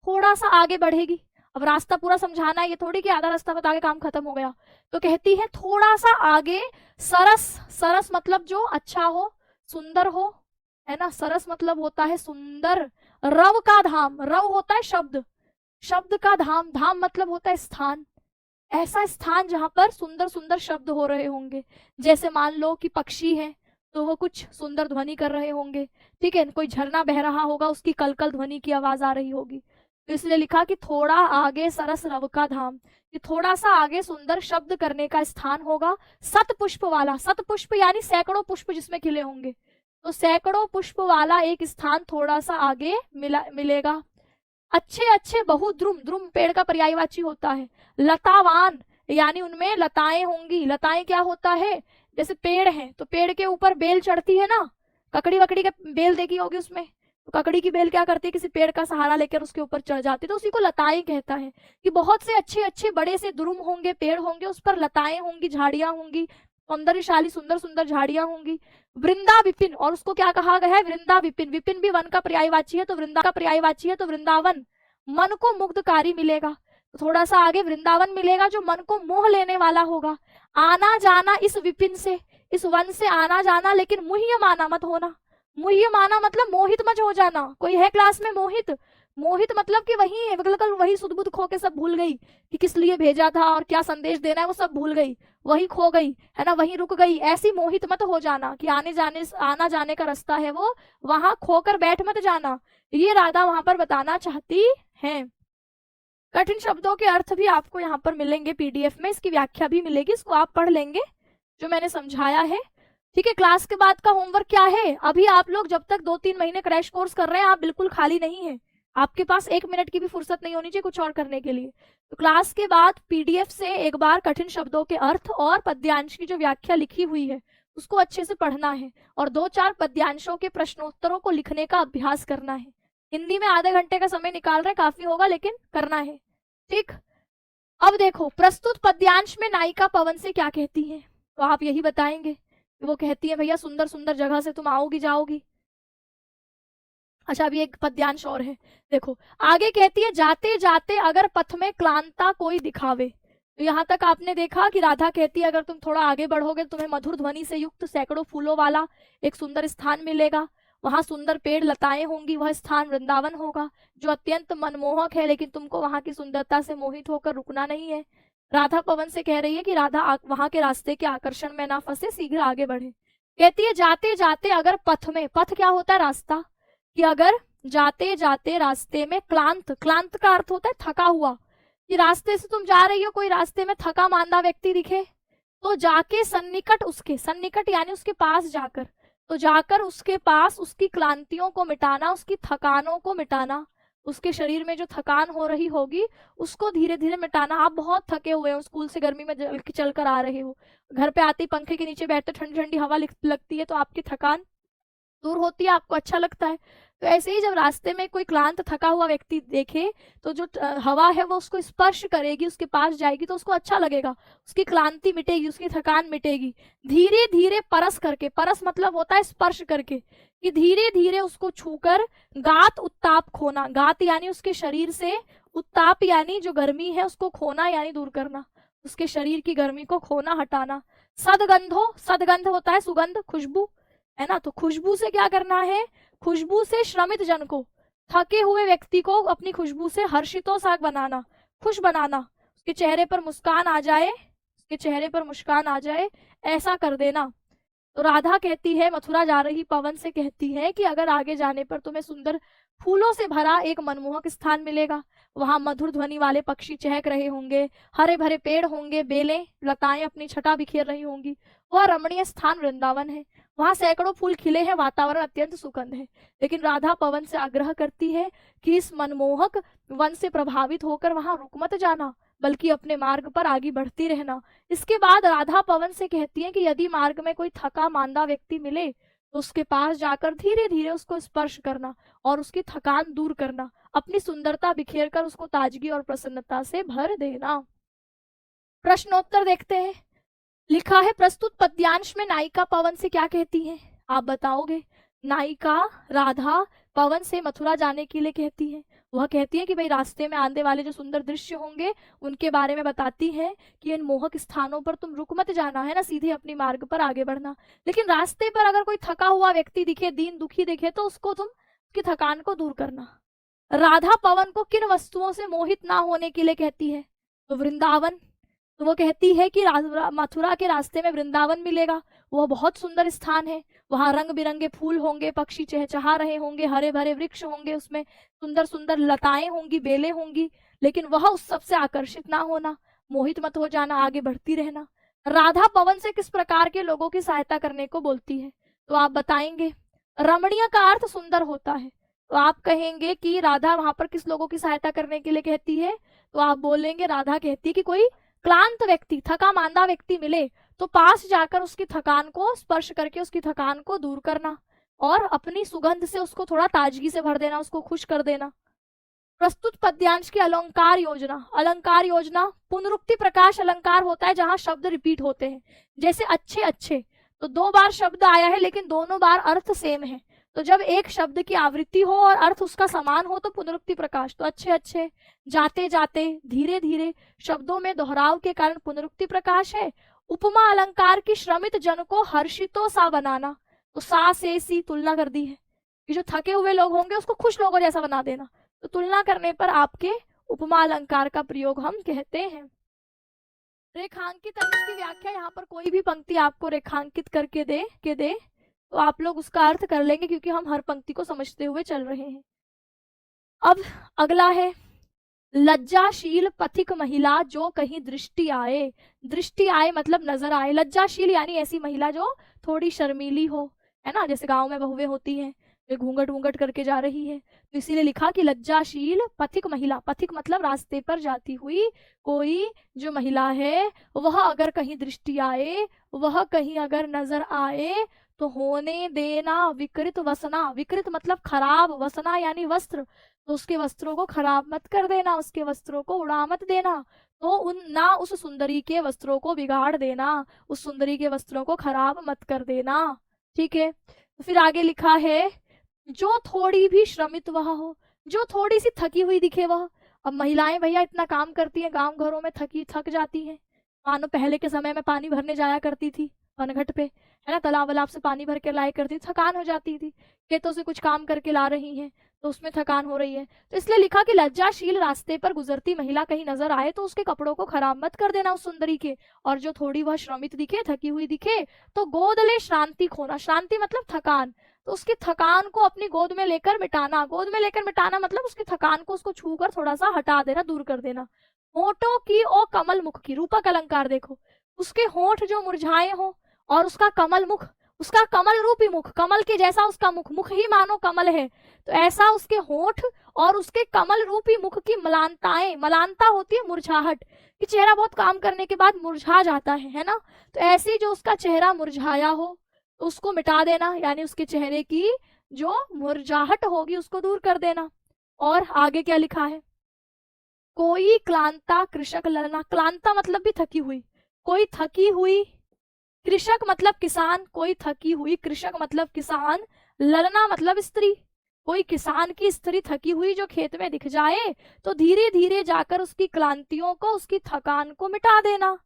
थोड़ा सा आगे बढ़ेगी, अब रास्ता पूरा समझाना है, ये थोड़ी कि आधा रास्ता बता के काम खत्म हो गया। तो कहती है थोड़ा सा आगे सरस, सरस मतलब जो अच्छा हो, सुंदर हो, है ना। सरस मतलब होता है सुंदर। रव का धाम, रव होता है शब्द, शब्द का धाम, धाम मतलब होता है स्थान। ऐसा स्थान जहां पर सुंदर सुंदर शब्द हो रहे होंगे। जैसे मान लो कि पक्षी है तो वो कुछ सुंदर ध्वनि कर रहे होंगे, ठीक है। कोई झरना बह रहा होगा, उसकी कलकल ध्वनि की आवाज आ रही होगी। तो इसलिए लिखा कि थोड़ा आगे सरस रव का धाम, कि थोड़ा सा आगे सुंदर शब्द करने का स्थान होगा। सत पुष्प वाला, सत पुष्प यानी सैकड़ों पुष्प जिसमें खिले होंगे, तो सैकड़ों पुष्प वाला एक स्थान थोड़ा सा आगे मिलेगा। अच्छे अच्छे बहुद्रुम, द्रुम पेड़ का पर्यायवाची होता है। लतावान यानी उनमें लताएं होंगी। लताएं क्या होता है, जैसे पेड़ है तो पेड़ के ऊपर बेल चढ़ती है ना, ककड़ी वकड़ी का बेल देखी होगी उसमें, तो ककड़ी की बेल क्या करती है, किसी पेड़ का सहारा लेकर उसके ऊपर चढ़ जाती है, तो उसी को लताएं कहता है। कि बहुत से अच्छे अच्छे बड़े से द्रुम होंगे, पेड़ होंगे, उस पर लताएं होंगी, झाड़ियां होंगी, सौंदर्यशाली सुंदर सुंदर झाड़ियां होंगी। वृंदा विपिन, और उसको क्या कहा गया है, वृंदा विपिन। विपिन भी वन का पर्यायवाची है, तो वृंदा का पर्यायवाची है, तो वृंदावन मन को मुग्धकारी मिलेगा। तो थोड़ा सा आगे वृंदावन मिलेगा जो मन को मोह लेने वाला होगा। आना जाना इस विपिन से, इस वन से आना जाना, लेकिन मुह्यमाना मत होना। मुह्यमाना मतलब मोहित मत हो जाना। कोई है क्लास में मोहित, मोहित मतलब कि वही सुध बुध खो के सब भूल गई कि किस लिए भेजा था और क्या संदेश देना है, वो सब भूल गई, वही खो गई है ना, वही रुक गई। ऐसी मोहित मत हो जाना कि आना जाने का रास्ता है वो, वहां खोकर बैठ मत जाना। ये राधा वहां पर बताना चाहती है। कठिन शब्दों के अर्थ भी आपको यहाँ पर मिलेंगे पीडीएफ में, इसकी व्याख्या भी मिलेगी, इसको आप पढ़ लेंगे जो मैंने समझाया है। ठीक है, क्लास के बाद का होमवर्क क्या है, अभी आप लोग जब तक 2-3 महीने क्रैश कोर्स कर रहे हैं, आप बिल्कुल खाली नहीं है, आपके पास 1 मिनट की भी फुर्सत नहीं होनी चाहिए कुछ और करने के लिए। तो क्लास के बाद पीडीएफ से एक बार कठिन शब्दों के अर्थ और पद्यांश की जो व्याख्या लिखी हुई है उसको अच्छे से पढ़ना है, और 2-4 पद्यांशों के प्रश्नोत्तरों को लिखने का अभ्यास करना है। हिंदी में आधे घंटे का समय निकाल रहे, काफी होगा लेकिन करना है। ठीक, अब देखो प्रस्तुत पद्यांश में नायिका पवन से क्या कहती है, तो आप यही बताएंगे। वो कहती है भैया सुंदर सुंदर जगह से तुम आओगी जाओगी। अच्छा, अभी एक पद्यांश और है, देखो आगे कहती है, जाते जाते अगर पथ में क्लांता कोई दिखावे। तो यहाँ तक आपने देखा कि राधा कहती है अगर तुम थोड़ा आगे बढ़ोगे तुम्हें मधुर ध्वनि से युक्त सैकड़ों फूलों वाला एक सुंदर स्थान मिलेगा, वहां सुंदर पेड़ लताएं होंगी, वह स्थान वृंदावन होगा जो अत्यंत मनमोहक है, लेकिन तुमको वहां की सुंदरता से मोहित होकर रुकना नहीं है। राधा पवन से कह रही है कि राधा वहां के रास्ते के आकर्षण में ना फंसे, शीघ्र आगे बढ़े। कहती है जाते जाते अगर पथ में, पथ क्या होता है, रास्ता, कि अगर जाते जाते रास्ते में क्लांत, क्लांत का अर्थ होता है थका हुआ, कि रास्ते से तुम जा रही हो, कोई रास्ते में थका मांदा व्यक्ति दिखे तो जाके सन्निकट, उसके सन्निकट यानी उसके पास जाकर, तो जाकर उसके पास उसकी क्लांतियों को मिटाना, उसकी थकानों को मिटाना, उसके शरीर में जो थकान हो रही होगी उसको धीरे धीरे मिटाना। आप बहुत थके हुए हो, स्कूल से गर्मी में चल कर आ रहे हो, घर पे आते पंखे के नीचे बैठते ठंडी ठंडी हवा लगती है तो आपकी थकान दूर होती है, आपको अच्छा लगता है। तो ऐसे ही जब रास्ते में कोई क्लांत थका हुआ व्यक्ति देखे तो जो हवा है वो उसको स्पर्श करेगी, उसके पास जाएगी तो उसको अच्छा लगेगा, उसकी क्लांति मिटेगी, उसकी थकान मिटेगी। धीरे धीरे परस करके, परस मतलब होता है स्पर्श करके, कि धीरे धीरे उसको छूकर गात उत्ताप खोना, गात यानी उसके शरीर से, उत्ताप यानी जो गर्मी है उसको खोना यानी दूर करना, उसके शरीर की गर्मी को खोना हटाना। सदगंधो, सदगंध होता है सुगंध, खुशबू है ना, तो खुशबू से क्या करना है, खुशबू से श्रमित जन को, थके हुए व्यक्ति को अपनी खुशबू से हर्षितो सा बनाना, खुश बनाना, उसके चेहरे पर मुस्कान आ जाए, उसके चेहरे पर मुस्कान आ जाए, ऐसा कर देना। तो राधा कहती है, मथुरा जा रही पवन से कहती है कि अगर आगे जाने पर तुम्हें सुंदर फूलों से भरा एक मनमोहक स्थान मिलेगा, वहां मधुर ध्वनि वाले पक्षी चहक रहे होंगे, हरे भरे पेड़ होंगे, बेलें लताएं अपनी छटा बिखेर रही होंगी, वह रमणीय स्थान वृंदावन है, वहां सैकड़ों फूल खिले हैं, वातावरण अत्यंत सुगंध है। लेकिन राधा पवन से आग्रह करती है कि इस मनमोहक वन से प्रभावित होकर वहां रुक मत जाना, बल्कि अपने मार्ग पर आगे बढ़ती रहना। इसके बाद राधा पवन से कहती है कि यदि मार्ग में कोई थका मांदा व्यक्ति मिले तो उसके पास जाकर धीरे धीरे उसको स्पर्श करना और उसकी थकान दूर करना, अपनी सुंदरता बिखेर कर उसको ताजगी और प्रसन्नता से भर देना। प्रश्नोत्तर देखते हैं। लिखा है, प्रस्तुत पद्यांश में नायिका पवन से क्या कहती है, आप बताओगे। नायिका राधा पवन से मथुरा जाने के लिए कहती है, वह कहती है कि भाई रास्ते में आने वाले जो सुंदर दृश्य होंगे उनके बारे में बताती है कि इन मोहक स्थानों पर तुम रुक मत जाना, है ना, सीधे अपनी मार्ग पर आगे बढ़ना। लेकिन रास्ते पर अगर कोई थका हुआ व्यक्ति दिखे, दीन दुखी दिखे, तो उसको तुम उसकी थकान को दूर करना। राधा पवन को किन वस्तुओं से मोहित ना होने के लिए कहती है, तो वृंदावन, तो वो कहती है कि मथुरा के रास्ते में वृंदावन मिलेगा, वह बहुत सुंदर स्थान है, वहां रंग बिरंगे फूल होंगे, पक्षी चहचहा रहे होंगे, हरे भरे वृक्ष होंगे, उसमें सुंदर सुंदर लताएं होंगी, बेलें होंगी, लेकिन वह उस सबसे आकर्षित ना होना, मोहित मत हो जाना, आगे बढ़ती रहना। राधा पवन से किस प्रकार के लोगों की सहायता करने को बोलती है? तो आप बताएंगे रमणीय का अर्थ सुंदर होता है, तो आप कहेंगे कि राधा वहां पर किस लोगों की सहायता करने के लिए कहती है? तो आप बोलेंगे राधा कहती है कि कोई क्लांत व्यक्ति, थका मांदा व्यक्ति मिले तो पास जाकर उसकी थकान को स्पर्श करके उसकी थकान को दूर करना और अपनी सुगंध से उसको थोड़ा ताजगी से भर देना, उसको खुश कर देना। प्रस्तुत पद्यांश की अलंकार योजना। अलंकार योजना पुनरुक्ति प्रकाश अलंकार होता है जहां शब्द रिपीट होते हैं, जैसे अच्छे अच्छे, तो 2 बार शब्द आया है लेकिन दोनों बार अर्थ सेम है, तो जब एक शब्द की आवृत्ति हो और अर्थ उसका समान हो तो पुनरुक्ति प्रकाश। तो अच्छे अच्छे, जाते जाते, धीरे धीरे, शब्दों में दोहराव के कारण पुनरुक्ति प्रकाश है। उपमा अलंकार की श्रमित जन को हर्षितो सा बनाना, तो सा से सी तुलना कर दी है कि जो थके हुए लोग होंगे उसको खुश लोगों जैसा बना देना, तो तुलना करने पर आपके उपमा अलंकार का प्रयोग हम कहते हैं। रेखांकित अंश की व्याख्या, यहाँ पर कोई भी पंक्ति आपको रेखांकित करके दे तो आप लोग उसका अर्थ कर लेंगे क्योंकि हम हर पंक्ति को समझते हुए चल रहे हैं। अब अगला है लज्जाशील पथिक महिला जो कहीं दृष्टि आए। दृष्टि आए मतलब नजर आए। लज्जाशील यानी ऐसी महिला जो थोड़ी शर्मीली हो, है ना, जैसे गांव में बहुएं होती हैं जो घूंघट घूंघट करके जा रही है, तो इसीलिए लिखा कि लज्जाशील पथिक महिला। पथिक मतलब रास्ते पर जाती हुई कोई जो महिला है, वह अगर कहीं दृष्टि आए, वह कहीं अगर नजर आए तो होने देना विकृत वसना। विकृत मतलब खराब, वसना यानी वस्त्र, तो उसके वस्त्रों को खराब मत कर देना, उसके वस्त्रों को उड़ा मत देना, तो ना उस सुंदरी के वस्त्रों को बिगाड़ देना, उस सुंदरी के वस्त्रों को खराब मत कर देना। ठीक है, तो फिर आगे लिखा है जो थोड़ी भी श्रमित वह हो, जो थोड़ी सी थकी हुई दिखे वह। अब महिलाएं भैया इतना काम करती हैं, गांव घरों में थक जाती हैं। मानो पहले के समय में पानी भरने जाया करती थी पनघट पे, है ना, तालाब वालाब से पानी भर के लाया करती, थकान हो जाती थी। खेतों से कुछ काम करके ला रही हैं तो उसमें थकान हो रही है, तो इसलिए लिखा कि लज्जाशील रास्ते पर गुजरती महिला कहीं नजर आए तो उसके कपड़ों को खराब मत कर देना उस सुंदरी के, और जो थोड़ी वह श्रमित दिखे, थकी हुई दिखे, तो गोद ले श्रांति खोना। श्रांति मतलब थकान, तो उसकी थकान को अपनी गोद में लेकर मिटाना। गोद में लेकर मिटाना मतलब उसकी थकान को उसको छू कर थोड़ा सा हटा देना, दूर कर देना। होठों की और कमल मुख की। रूपक अलंकार देखो, उसके होठ जो मुरझाए हो और उसका कमल मुख, उसका कमल रूपी मुख, कमल के जैसा उसका मुख, मुख ही मानो कमल है, तो ऐसा उसके होठ और उसके कमल रूपी मुख की मलानताएं। मलानता होती है मुरझाहट, कि चेहरा बहुत काम करने के बाद मुरझा जाता है ना, तो ऐसी जो उसका चेहरा मुरझाया हो तो उसको मिटा देना, यानी उसके चेहरे की जो मुरझाहट होगी उसको दूर कर देना। और आगे क्या लिखा है, कोई क्लांता कृषक ललना। क्लांता मतलब भी थकी हुई, कोई थकी हुई, कृषक मतलब किसान, कोई थकी हुई, कृषक मतलब किसान, ललना मतलब स्त्री, कोई किसान की स्त्री थकी हुई जो खेत में दिख जाए तो धीरे धीरे जाकर उसकी क्लांतियों को, उसकी थकान को मिटा देना।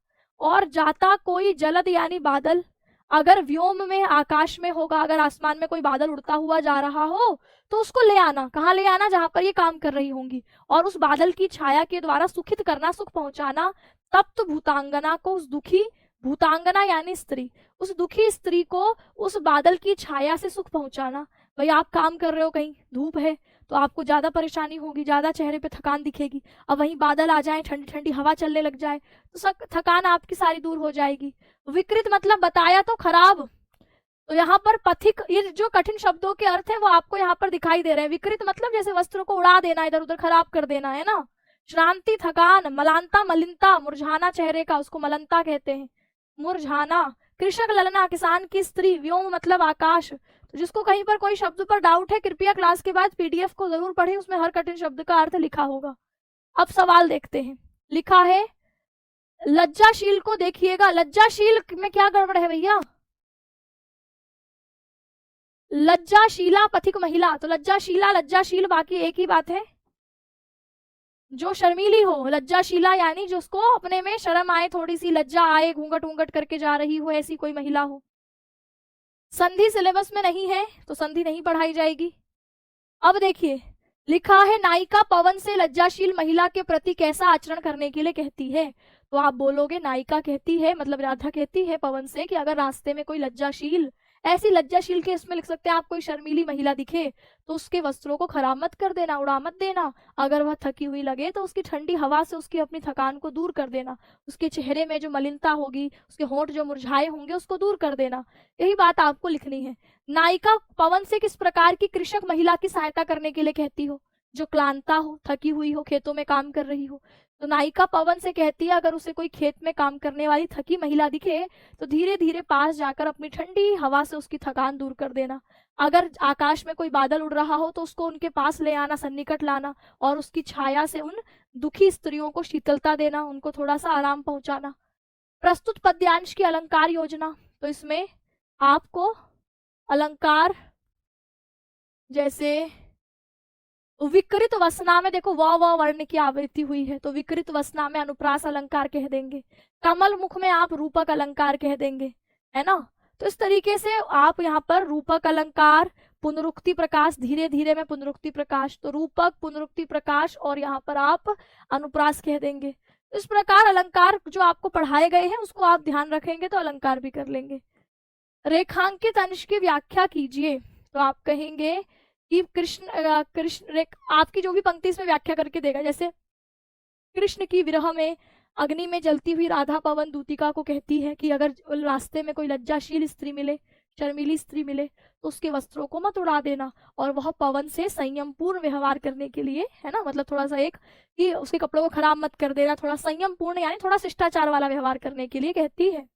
और जाता कोई जलद यानी बादल, अगर व्योम में आकाश में होगा, अगर आसमान में कोई बादल उड़ता हुआ जा रहा हो तो उसको ले आना। कहाँ ले आना? जहां पर ये काम कर रही होंगी, और उस बादल की छाया के द्वारा सुखित करना, सुख पहुंचाना तप्त भूतांगना को, उस दुखी, भूतांगना यानी स्त्री, उस दुखी स्त्री को उस बादल की छाया से सुख पहुंचाना। भाई आप काम कर रहे हो, कहीं धूप है तो आपको ज्यादा परेशानी होगी, ज्यादा चेहरे पे थकान दिखेगी, अब वहीं बादल आ जाए, ठंडी ठंडी हवा चलने लग जाए तो थकान आपकी सारी दूर हो जाएगी। विकृत मतलब बताया तो खराब, तो यहाँ पर पथिक, ये जो कठिन शब्दों के अर्थ है वो आपको यहाँ पर दिखाई दे रहे हैं। विकृत मतलब जैसे वस्त्रों को उड़ा देना, इधर उधर खराब कर देना, है ना। श्रांति थकान, मलानता मलिनता, मुरझाना चेहरे का, उसको मलनता कहते हैं, मुरझाना। कृषक ललना किसान की स्त्री, व्योम मतलब आकाश। तो जिसको कहीं पर कोई शब्द पर डाउट है कृपया क्लास के बाद पीडीएफ को जरूर पढ़ें, उसमें हर कठिन शब्द का अर्थ लिखा होगा। अब सवाल देखते हैं, लिखा है लज्जाशील को देखिएगा, लज्जाशील में क्या गड़बड़ है भैया? लज्जाशीला पथिक महिला, तो लज्जाशीला लज्जाशील बाकी एक ही बात है। जो शर्मीली हो, लज्जाशीला यानी जो उसको अपने में शर्म आए, थोड़ी सी लज्जा आए, घूंघट घूंघट करके जा रही हो, ऐसी कोई महिला हो। संधि सिलेबस में नहीं है तो संधि नहीं पढ़ाई जाएगी। अब देखिए लिखा है नायिका पवन से लज्जाशील महिला के प्रति कैसा आचरण करने के लिए कहती है। तो आप बोलोगे नायिका कहती है, मतलब राधा कहती है पवन से कि अगर रास्ते में कोई लज्जाशील, ऐसी लज्जाशील के इसमें लिख सकते हैं आप, कोई शर्मीली महिला दिखे तो उसके वस्त्रों को खराब मत कर देना, उड़ा मत देना। अगर वह थकी हुई लगे तो उसकी ठंडी हवा से उसकी अपनी थकान को दूर कर देना, उसके चेहरे में जो मलिनता होगी, उसके होंठ जो मुरझाए होंगे उसको दूर कर देना। यही बात आपको लिखनी है। नायिका पवन से किस प्रकार की कृषक महिला की सहायता करने के लिए कहती हो, जो क्लांता हो, थकी हुई हो, खेतों में काम कर रही हो। तो नायिका पवन से कहती है अगर उसे कोई खेत में काम करने वाली थकी महिला दिखे तो धीरे धीरे पास जाकर अपनी ठंडी हवा से उसकी थकान दूर कर देना। अगर आकाश में कोई बादल उड़ रहा हो तो उसको उनके पास ले आना, सन्निकट लाना, और उसकी छाया से उन दुखी स्त्रियों को शीतलता देना, उनको थोड़ा सा आराम पहुंचाना। प्रस्तुत पद्यांश की अलंकार योजना, तो इसमें आपको अलंकार जैसे विकृत वसना में देखो व वर्ण की आवृत्ति हुई है, तो विकृत वसना में अनुप्रास अलंकार कह देंगे। कमल मुख में आप रूपक अलंकार कह देंगे, है ना। तो इस तरीके से आप यहाँ पर रूपक अलंकार, पुनरुक्ति प्रकाश, धीरे धीरे में पुनरुक्ति प्रकाश, तो रूपक, पुनरुक्ति प्रकाश, और यहाँ पर आप अनुप्रास कह देंगे। तो इस प्रकार अलंकार जो आपको पढ़ाए गए हैं उसको आप ध्यान रखेंगे तो अलंकार भी कर लेंगे। रेखांकित अंश की व्याख्या कीजिए, तो आप कहेंगे कि कृष्ण आपकी जो भी पंक्ति इसमें व्याख्या करके देगा, जैसे कृष्ण की विरह में अग्नि में जलती हुई राधा पवन दूतिका को कहती है कि अगर रास्ते में कोई लज्जाशील स्त्री मिले, शर्मीली स्त्री मिले तो उसके वस्त्रों को मत उड़ा देना, और वह पवन से संयम पूर्ण व्यवहार करने के लिए, है ना, मतलब थोड़ा सा एक कि उसके कपड़ों को खराब मत कर देना, थोड़ा संयम पूर्ण यानी थोड़ा शिष्टाचार वाला व्यवहार करने के लिए कहती है।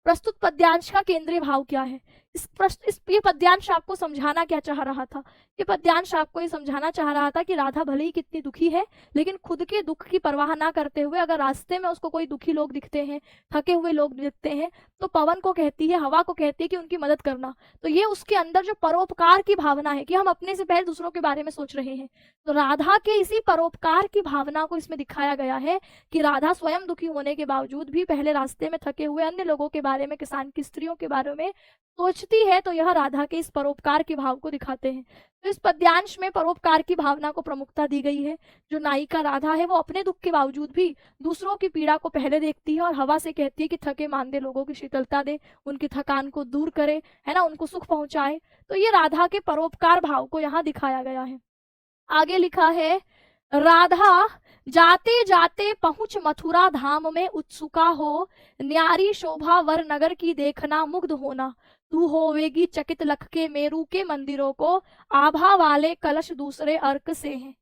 प्रस्तुत पद्यांश का केंद्रीय भाव क्या है? ये पद्यांश आपको समझाना क्या चाह रहा था? ये पद्यांश आपको ये समझाना चाह रहा था कि राधा भले ही कितनी दुखी है लेकिन खुद के दुख की परवाह ना करते हुए अगर रास्ते में उसको कोई दुखी लोग दिखते हैं, थके हुए लोग दिखते हैं, तो पवन को कहती है, हवा को कहती है कि उनकी मदद करना। तो ये उसके अंदर जो परोपकार की भावना है कि हम अपने से पहले दूसरों के बारे में सोच रहे हैं, तो राधा के इसी परोपकार की भावना को इसमें दिखाया गया है कि राधा स्वयं दुखी होने के बावजूद भी पहले रास्ते में थके हुए अन्य लोगों के बारे में, किसान की स्त्रियों के बारे में सोचती है। तो यह राधा के इस परोपकार के भाव को दिखाते हैं। तो इस पद्यांश में परोपकार की भावना को प्रमुखता दी गई है। जो नायिका राधा है वो अपने दुख के बावजूद भी दूसरों की पीड़ा को पहले देखती है और हवा से कहती है कि थके मांदे लोगों की शीतलता दे, उनकी थकान को दूर करे, है ना, उनको सुख पहुंचाए। तो ये राधा के परोपकार भाव को यहाँ दिखाया गया है। आगे लिखा है, राधा जाते जाते पहुंच मथुरा धाम में उत्सुका हो, न्यारी शोभा वर नगर की देखना मुग्ध होना, तू होवेगी चकित लख के मेरू के मंदिरों को, आभा वाले कलश दूसरे अर्क से हैं।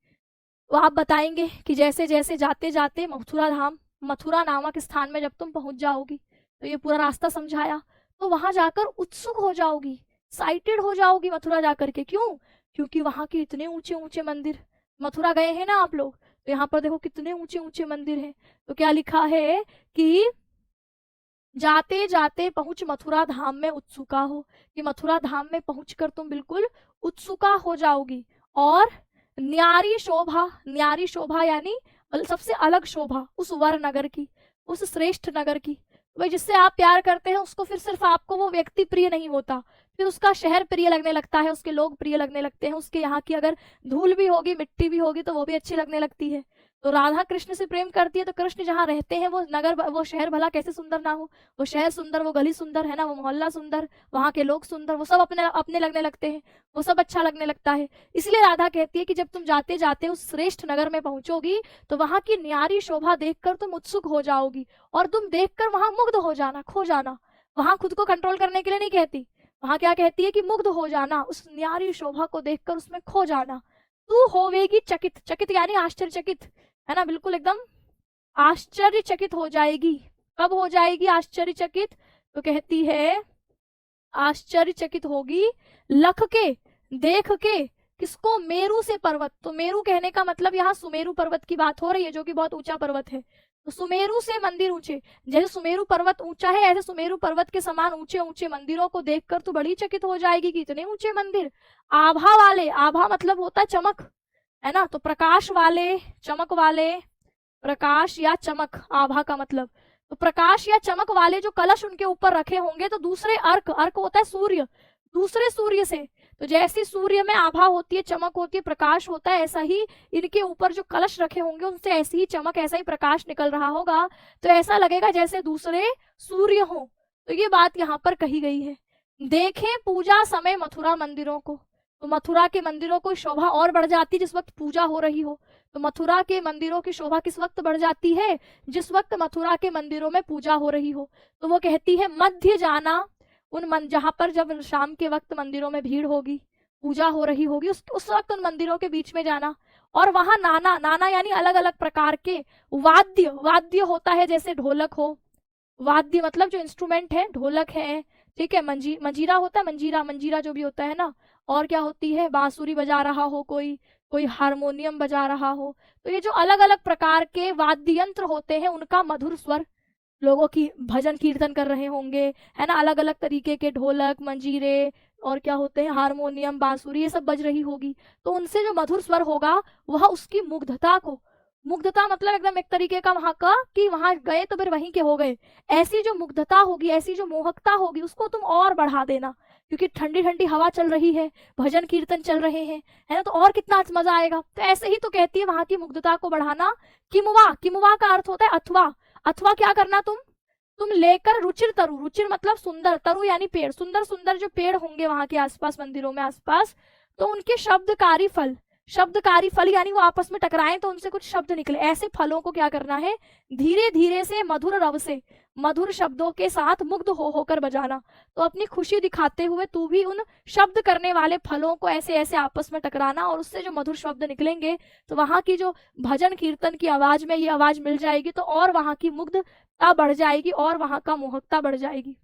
तो आप बताएंगे कि जैसे जैसे जाते जाते मथुरा धाम, मथुरा नामक स्थान में जब तुम पहुंच जाओगी, तो ये पूरा रास्ता समझाया, तो वहां जाकर उत्सुक हो जाओगी, एक्साइटेड हो जाओगी मथुरा जाकर के। क्यों? क्योंकि वहां के इतने ऊंचे ऊंचे मंदिर, मथुरा गए हैं ना आप लोग, तो यहाँ पर देखो कितने ऊंचे ऊंचे मंदिर हैं। तो क्या लिखा है कि जाते जाते पहुंच मथुरा धाम में उत्सुका हो, कि मथुरा धाम में पहुंचकर तुम बिल्कुल उत्सुका हो जाओगी। और न्यारी शोभा, न्यारी शोभा यानी सबसे अलग शोभा उस वर नगर की, उस श्रेष्ठ नगर की। भाई जिससे आप प्यार करते हैं उसको फिर सिर्फ आपको वो व्यक्ति प्रिय नहीं होता, फिर उसका शहर प्रिय लगने लगता है, उसके लोग प्रिय लगने लगते हैं, उसके यहाँ की अगर धूल भी होगी, मिट्टी भी होगी तो वो भी अच्छी लगने लगती है। तो राधा कृष्ण से प्रेम करती है तो कृष्ण जहाँ रहते हैं वो नगर, वो शहर भला कैसे सुंदर ना हो, वो शहर सुंदर, वो गली सुंदर, है ना, वो मोहल्ला सुंदर, वहाँ के लोग सुंदर, वो सब अपने अपने लगने लगते हैं, वो सब अच्छा लगने लगता है। इसलिए राधा कहती है कि जब तुम जाते जाते उस श्रेष्ठ नगर में पहुंचोगी तो वहां की न्यारी शोभा देखकर तुम उत्सुक हो जाओगी, और तुम देखकर वहां मुग्ध हो जाना, खो जाना। वहां खुद को कंट्रोल करने के लिए नहीं कहती, वहां क्या कहती है कि मुग्ध हो जाना, उस न्यारी शोभा को देखकर उसमें खो जाना। तू होवेगी चकित, चकित यानी आश्चर्यचकित, है ना, बिल्कुल एकदम आश्चर्यचकित हो जाएगी। कब हो जाएगी आश्चर्यचकित? तो कहती है आश्चर्यचकित होगी लख के, देख के, किसको? मेरू से पर्वत। तो मेरू कहने का मतलब यहाँ सुमेरु पर्वत की बात हो रही है जो कि बहुत ऊंचा पर्वत है। तो सुमेरु से मंदिर ऊंचे, जैसे सुमेरु पर्वत ऊंचा है ऐसे सुमेरु पर्वत के समान ऊंचे ऊंचे मंदिरों को देखकर तो बड़ी चकित हो जाएगी कि इतने ऊंचे मंदिर। आभा वाले, आभा मतलब होता है चमक, है ना, तो प्रकाश वाले, चमक वाले, प्रकाश या चमक, आभा का मतलब, तो प्रकाश या चमक वाले जो कलश उनके ऊपर रखे होंगे, तो दूसरे अर्क, अर्क होता है सूर्य, दूसरे सूर्य से, तो जैसी सूर्य में आभा होती है, चमक होती है, प्रकाश होता है, ऐसा ही इनके ऊपर जो कलश रखे होंगे उनसे ऐसी ही चमक, ऐसा ही प्रकाश निकल रहा होगा। तो ऐसा लगेगा जैसे दूसरे सूर्य हो। तो ये बात यहाँ पर कही गई है। देखें पूजा समय मथुरा मंदिरों को, तो मथुरा के मंदिरों को शोभा और बढ़ जाती जिस वक्त पूजा हो रही हो। तो मथुरा के मंदिरों की शोभा किस वक्त बढ़ जाती है? जिस वक्त मथुरा के मंदिरों में पूजा हो रही हो। तो वो कहती है मध्य जाना, जहां पर जब शाम के वक्त मंदिरों में भीड़ होगी, पूजा हो रही होगी, उस वक्त उन मंदिरों के बीच में जाना। और वहां नाना, नाना यानी अलग अलग प्रकार के वाद्य, वाद्य होता है जैसे ढोलक हो, वाद्य मतलब जो इंस्ट्रूमेंट है, ढोलक है, ठीक है, मंजीरा होता है, मंजीरा, मंजीरा जो भी होता है ना, और क्या होती है, बांसुरी बजा रहा हो कोई, कोई हारमोनियम बजा रहा हो। तो ये जो अलग अलग प्रकार के वाद्य यंत्र होते हैं उनका मधुर स्वर, लोगों की भजन कीर्तन कर रहे होंगे, है ना, अलग अलग तरीके के ढोलक, मंजीरे और क्या होते हैं, हारमोनियम, बांसुरी, ये सब बज रही होगी। तो उनसे जो मधुर स्वर होगा वह उसकी मुग्धता को, मुग्धता मतलब एकदम एक तरीके का वहां का कि वहां गए तो फिर वहीं के हो गए, ऐसी जो मुग्धता होगी, ऐसी जो मोहकता होगी, उसको तुम और बढ़ा देना। क्योंकि ठंडी ठंडी हवा चल रही है, भजन कीर्तन चल रहे हैं, है ना, तो और कितना मजा आएगा। तो ऐसे ही तो कहती है वहां की मुग्धता को बढ़ाना। किमुआ, किमुआ का अर्थ होता है अथवा, अथवा क्या करना तुम लेकर रुचिर तरु, रुचिर मतलब सुंदर, तरु यानी पेड़, सुंदर सुंदर जो पेड़ होंगे वहां के आसपास, मंदिरों में आसपास, तो उनके शब्दकारी फल, शब्दकारी फल यानी वो आपस में टकराएं तो उनसे कुछ शब्द निकले, ऐसे फलों को क्या करना है, धीरे धीरे से मधुर रव से, मधुर शब्दों के साथ मुग्ध हो होकर बजाना। तो अपनी खुशी दिखाते हुए तू भी उन शब्द करने वाले फलों को ऐसे ऐसे आपस में टकराना, और उससे जो मधुर शब्द निकलेंगे तो वहां की जो भजन कीर्तन की आवाज में ये आवाज मिल जाएगी, तो और वहां की मुग्धता बढ़ जाएगी और वहां का मोहकता बढ़ जाएगी।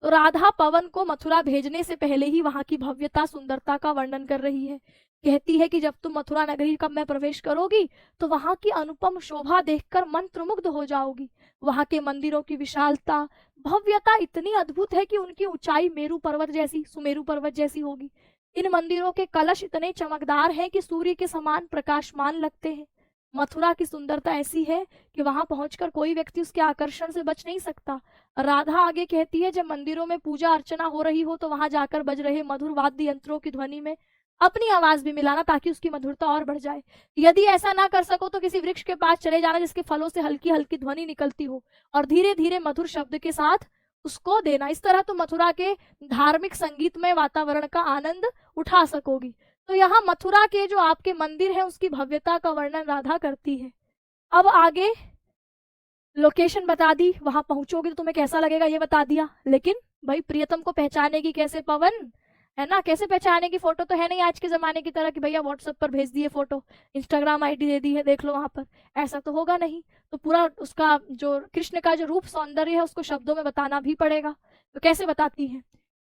तो राधा पवन को मथुरा भेजने से पहले ही वहां की भव्यता, सुंदरता का वर्णन कर रही है। कहती है कि जब तुम मथुरा नगरी का में प्रवेश करोगी तो वहां की अनुपम शोभा देखकर मंत्रमुग्ध हो जाओगी। वहां के मंदिरों की विशालता, भव्यता इतनी अद्भुत है कि उनकी ऊंचाई मेरू पर्वत जैसी, सुमेरु पर्वत जैसी होगी। इन मंदिरों के कलश इतने चमकदार हैं कि सूर्य के समान प्रकाशमान लगते हैं। मथुरा की सुंदरता ऐसी है कि वहां पहुंचकर कोई व्यक्ति उसके आकर्षण से बच नहीं सकता। राधा आगे कहती है जब मंदिरों में पूजा अर्चना हो रही हो तो वहां जाकर बज रहे मधुर वाद्य यंत्रों की ध्वनि में अपनी आवाज भी मिलाना ताकि उसकी मधुरता और बढ़ जाए। यदि ऐसा ना कर सको तो किसी वृक्ष के पास चले जाना जिसके फलों से हल्की हल्की ध्वनि निकलती हो, और धीरे धीरे मधुर शब्द के साथ उसको देना। इस तरह तुम मथुरा के धार्मिक संगीतमय वातावरण का आनंद उठा सकोगी। तो यहाँ मथुरा के जो आपके मंदिर है उसकी भव्यता का वर्णन राधा करती है। अब आगे लोकेशन बता दी, वहां पहुंचोगे तो तुम्हें कैसा लगेगा ये बता दिया, लेकिन भाई प्रियतम को पहचानेगी कैसे पवन, है ना, कैसे पहचानेगी? फोटो तो है नहीं आज के जमाने की तरह कि भैया व्हाट्सएप पर भेज दिए फोटो, इंस्टाग्राम आईडी दे दी है, देख लो वहां पर, ऐसा तो होगा नहीं। तो पूरा उसका जो कृष्ण का जो रूप सौंदर्य है उसको शब्दों में बताना भी पड़ेगा। तो कैसे बताती है?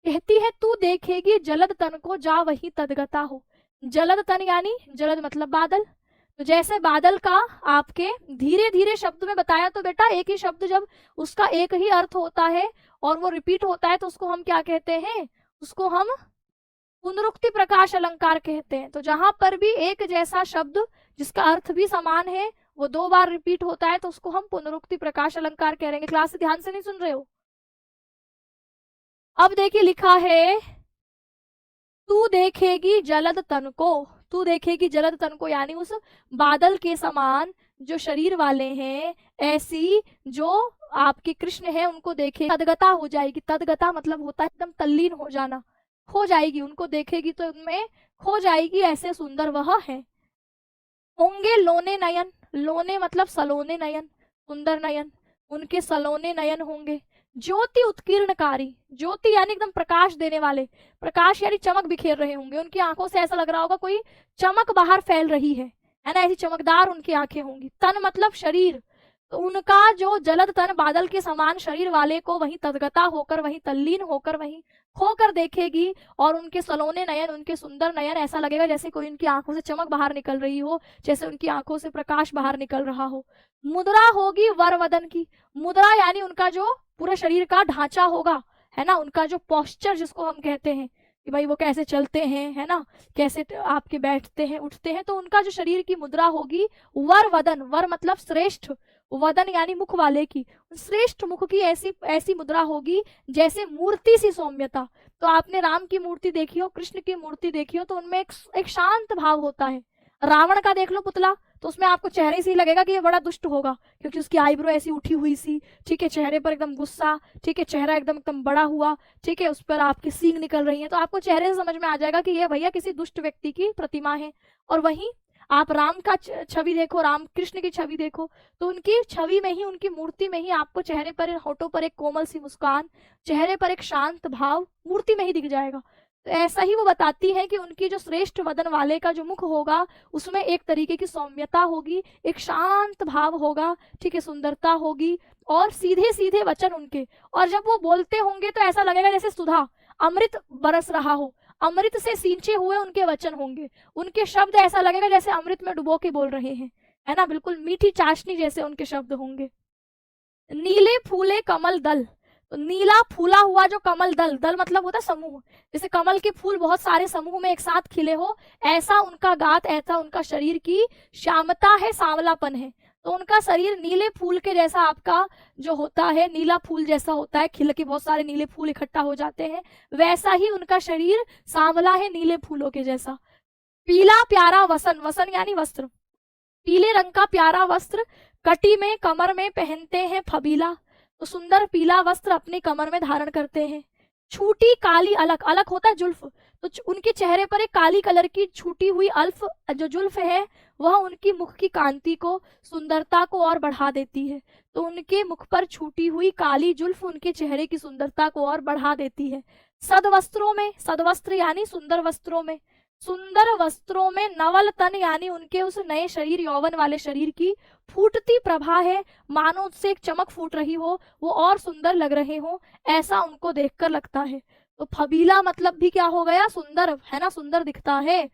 कहती है तू देखेगी जलद तन को जा वही तदगता हो। जलद तन यानी जलद मतलब बादल, तो जैसे बादल का आपके धीरे धीरे शब्द में बताया, तो बेटा एक ही शब्द जब उसका एक ही अर्थ होता है और वो रिपीट होता है तो उसको हम क्या कहते हैं? उसको हम पुनरुक्ति प्रकाश अलंकार कहते हैं। तो जहां पर भी एक जैसा शब्द जिसका अर्थ भी समान है वो दो बार रिपीट होता है तो उसको हम पुनरुक्ति प्रकाश अलंकार कह रहेंगे। क्लास से ध्यान से नहीं सुन रहे हो? अब देखिए लिखा है तू देखेगी जलद तन को, तू देखेगी जलद तन को यानी उस बादल के समान जो शरीर वाले हैं, ऐसी जो आपके कृष्ण है उनको देखे तदगता हो जाएगी। तदगता मतलब होता है एकदम तल्लीन हो जाना, खो जाएगी, उनको देखेगी तो उनमें खो जाएगी, ऐसे सुंदर वह है। होंगे लोने नयन, लोने मतलब सलोने नयन, सुंदर नयन, उनके सलोने नयन होंगे। ज्योति उत्कीर्णकारी, ज्योति यानी एकदम प्रकाश देने वाले, प्रकाश यानी चमक बिखेर रहे होंगे, उनकी आंखों से ऐसा लग रहा होगा कोई चमक बाहर फैल रही है ना, ऐसी चमकदार उनकी आंखें होंगी। तन मतलब शरीर, तो उनका जो जलद तन बादल के समान शरीर वाले को वहीं तदगता होकर, वहीं तल्लीन होकर, वहीं खोकर देखेगी, और उनके सलोने नयन, उनके सुंदर नयन, ऐसा लगेगा जैसे कोई उनकी आंखों से चमक बाहर निकल रही हो, जैसे उनकी आंखों से प्रकाश बाहर निकल रहा हो। मुद्रा होगी वरवदन की, मुद्रा यानी उनका जो पूरा शरीर का ढांचा होगा, है ना, उनका जो पोस्चर जिसको हम कहते हैं कि भाई वो कैसे चलते हैं, है ना, कैसे आपके बैठते हैं उठते हैं, तो उनका जो शरीर की मुद्रा होगी वर वदन, वर मतलब श्रेष्ठ, वदन यानी मुख वाले की, श्रेष्ठ मुख की ऐसी ऐसी मुद्रा होगी जैसे मूर्ति सी सौम्यता। तो आपने राम की मूर्ति देखी हो, कृष्ण की मूर्ति देखी हो, तो उनमें एक शांत भाव होता है। रावण का देख लो पुतला, तो उसमें आपको चेहरे से ही लगेगा कि ये बड़ा दुष्ट होगा, क्योंकि उसकी आईब्रो ऐसी उठी हुई सी, ठीक है, चेहरे पर एकदम गुस्सा, ठीक है, चेहरा एकदम एकदम बड़ा हुआ, ठीक है, उस पर आपकी सींग निकल रही है, तो आपको चेहरे से समझ में आ जाएगा कि ये भैया किसी दुष्ट व्यक्ति की प्रतिमा है। और वहीं आप राम का छवि देखो, राम कृष्ण की छवि देखो, तो उनकी छवि में ही, उनकी मूर्ति में ही आपको चेहरे पर, होठों पर एक कोमल सी मुस्कान, चेहरे पर एक शांत भाव मूर्ति में ही दिख जाएगा। तो ऐसा ही वो बताती है कि उनकी जो श्रेष्ठ वदन वाले का जो मुख होगा उसमें एक तरीके की सौम्यता होगी, एक शांत भाव होगा, ठीक है, सुंदरता होगी, और सीधे सीधे वचन उनके, और जब वो बोलते होंगे तो ऐसा लगेगा जैसे सुधा अमृत बरस रहा हो, अमृत से सींचे हुए उनके वचन होंगे, उनके शब्द ऐसा लगेगा जैसे अमृत में डुबो के बोल रहे हैं, है ना, बिल्कुल मीठी चाशनी जैसे उनके शब्द होंगे। नीले फूले कमल दल, तो नीला फूला हुआ जो कमल दल, दल मतलब होता है समूह, जैसे कमल के फूल बहुत सारे समूह में एक साथ खिले हो, ऐसा उनका गात, ऐसा उनका शरीर की श्यामता है, सांवलापन है। तो उनका शरीर नीले फूल के जैसा आपका जो होता है, नीला फूल जैसा होता है, खिल के बहुत सारे नीले फूल इकट्ठा हो जाते हैं, वैसा ही उनका शरीर सांवला है, नीले फूलों के जैसा। पीला प्यारा वसन, वसन यानी वस्त्र, पीले रंग का प्यारा वस्त्र कटी में कमर में पहनते हैं फबीला, तो सुंदर पीला वस्त्र अपने कमर में धारण करते हैं। छूटी काली अलक, अलक होता है जुल्फ, तो उनके चेहरे पर एक काली कलर की छूटी हुई अल्फ जो जुल्फ है वह उनकी मुख की कांति को, सुंदरता को और बढ़ा देती है। तो उनके मुख पर छूटी हुई काली जुल्फ उनके चेहरे की सुंदरता को और बढ़ा देती है। सदवस्त्रों में, सदवस्त्र यानी सुंदर वस्त्रों में, सुंदर वस्त्रों में नवल तन यानी उनके उस नए शरीर, यौवन वाले शरीर की फूटती प्रभा है, मानो उससे एक चमक फूट रही हो, वो और सुंदर लग रहे हो, ऐसा उनको देखकर लगता है। तो फबीला मतलब भी क्या हो गया, सुंदर, है ना, सुंदर दिखता है।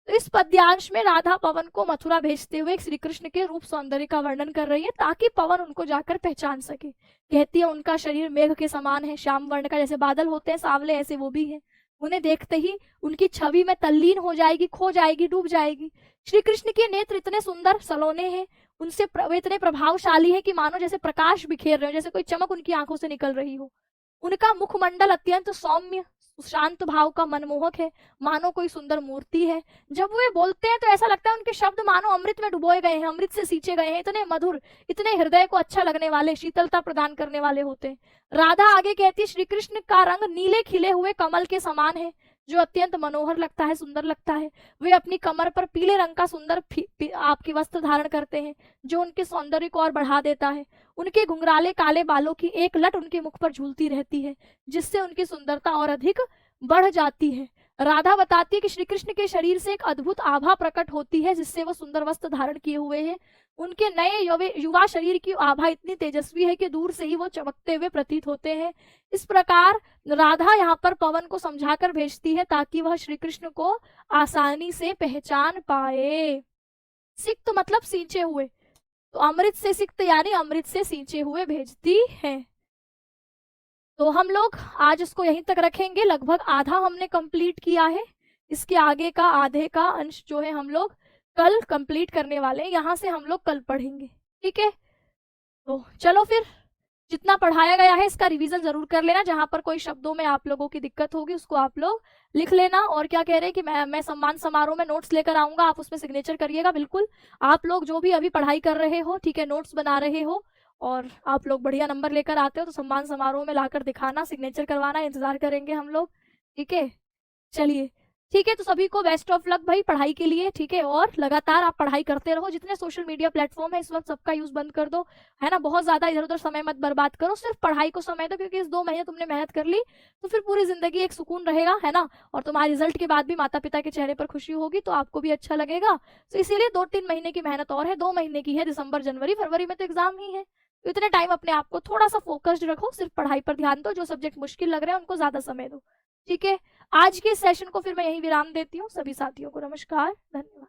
तो इस पद्यांश में राधा पवन को मथुरा भेजते हुए श्री कृष्ण के रूप सौंदर्य का वर्णन कर रही है, ताकि पवन उनको जाकर पहचान सके। कहती है उनका शरीर मेघ के समान है, श्याम वर्ण का, जैसे बादल होते हैं सांवले, ऐसे वो भी है। उन्हें देखते ही उनकी छवि में तल्लीन हो जाएगी, खो जाएगी, डूब जाएगी। श्री कृष्ण के नेत्र इतने सुंदर सलोने हैं, उनसे वे इतने प्रभावशाली है कि मानो जैसे प्रकाश बिखेर रहे हो, जैसे कोई चमक उनकी आंखों से निकल रही हो। उनका मुखमंडल अत्यंत सौम्य शांत भाव का मनमोहक है, मानो कोई सुंदर मूर्ति है। जब वे बोलते हैं तो ऐसा लगता है उनके शब्द मानो अमृत में डुबोए गए हैं, अमृत से सींचे गए हैं, इतने मधुर, इतने हृदय को अच्छा लगने वाले, शीतलता प्रदान करने वाले होते हैं। राधा आगे कहती है श्री कृष्ण का रंग नीले खिले हुए कमल के समान है, जो अत्यंत मनोहर लगता है, सुंदर लगता है। वे अपनी कमर पर पीले रंग का सुंदर आपकी वस्त्र धारण करते हैं, जो उनके सौंदर्य को और बढ़ा देता है। उनके घुंघराले काले बालों की एक लट उनके मुख पर झूलती रहती है, जिससे उनकी सुंदरता और अधिक बढ़ जाती है। राधा बताती है कि श्री कृष्ण के शरीर से एक अद्भुत आभा प्रकट होती है, जिससे वो सुंदर वस्त्र धारण किए हुए हैं। उनके नए युवा शरीर की आभा इतनी तेजस्वी है कि दूर से ही वो चमकते हुए प्रतीत होते हैं। इस प्रकार राधा यहाँ पर पवन को समझाकर भेजती है, ताकि वह श्री कृष्ण को आसानी से पहचान पाए। सिक्त मतलब सींचे हुए, तो अमृत से सिक्त यानी अमृत से सींचे हुए भेजती है। तो हम लोग आज इसको यहीं तक रखेंगे, लगभग आधा हमने कंप्लीट किया है। इसके आगे का आधे का अंश जो है हम लोग कल कंप्लीट करने वाले हैं, यहाँ से हम लोग कल पढ़ेंगे, ठीक है। तो चलो फिर, जितना पढ़ाया गया है इसका रिवीजन जरूर कर लेना। जहां पर कोई शब्दों में आप लोगों की दिक्कत होगी उसको आप लोग लिख लेना। और क्या कह रहे हैं कि मैं सम्मान समारोह में नोट्स लेकर आऊंगा, आप उसमें सिग्नेचर करिएगा। बिल्कुल, आप लोग जो भी अभी पढ़ाई कर रहे हो, ठीक है, नोट्स बना रहे हो और आप लोग बढ़िया नंबर लेकर आते हो, तो सम्मान समारोह में लाकर दिखाना, सिग्नेचर करवाना, इंतजार करेंगे हम लोग, ठीक है। चलिए, ठीक है, तो सभी को बेस्ट ऑफ लक भाई पढ़ाई के लिए, ठीक है। और लगातार आप पढ़ाई करते रहो। जितने सोशल मीडिया प्लेटफॉर्म है इस वक्त सबका यूज बंद कर दो, है ना, बहुत ज्यादा इधर उधर समय मत बर्बाद करो, सिर्फ पढ़ाई को समय दो, क्योंकि इस 2 महीने तुमने मेहनत कर ली तो फिर पूरी जिंदगी एक सुकून रहेगा, है ना। और तुम्हारे रिजल्ट के बाद भी माता पिता के चेहरे पर खुशी होगी, तो आपको भी अच्छा लगेगा। तो इसीलिए 2-3 महीने की मेहनत और है, 2 महीने की है, दिसंबर जनवरी फरवरी में तो एग्जाम ही है। तो इतने टाइम अपने आप को थोड़ा सा फोकस्ड रखो, सिर्फ पढ़ाई पर ध्यान दो, जो सब्जेक्ट मुश्किल लग रहे हैं उनको ज्यादा समय दो, ठीक है। आज के सेशन को फिर मैं यही विराम देती हूँ। सभी साथियों को नमस्कार, धन्यवाद।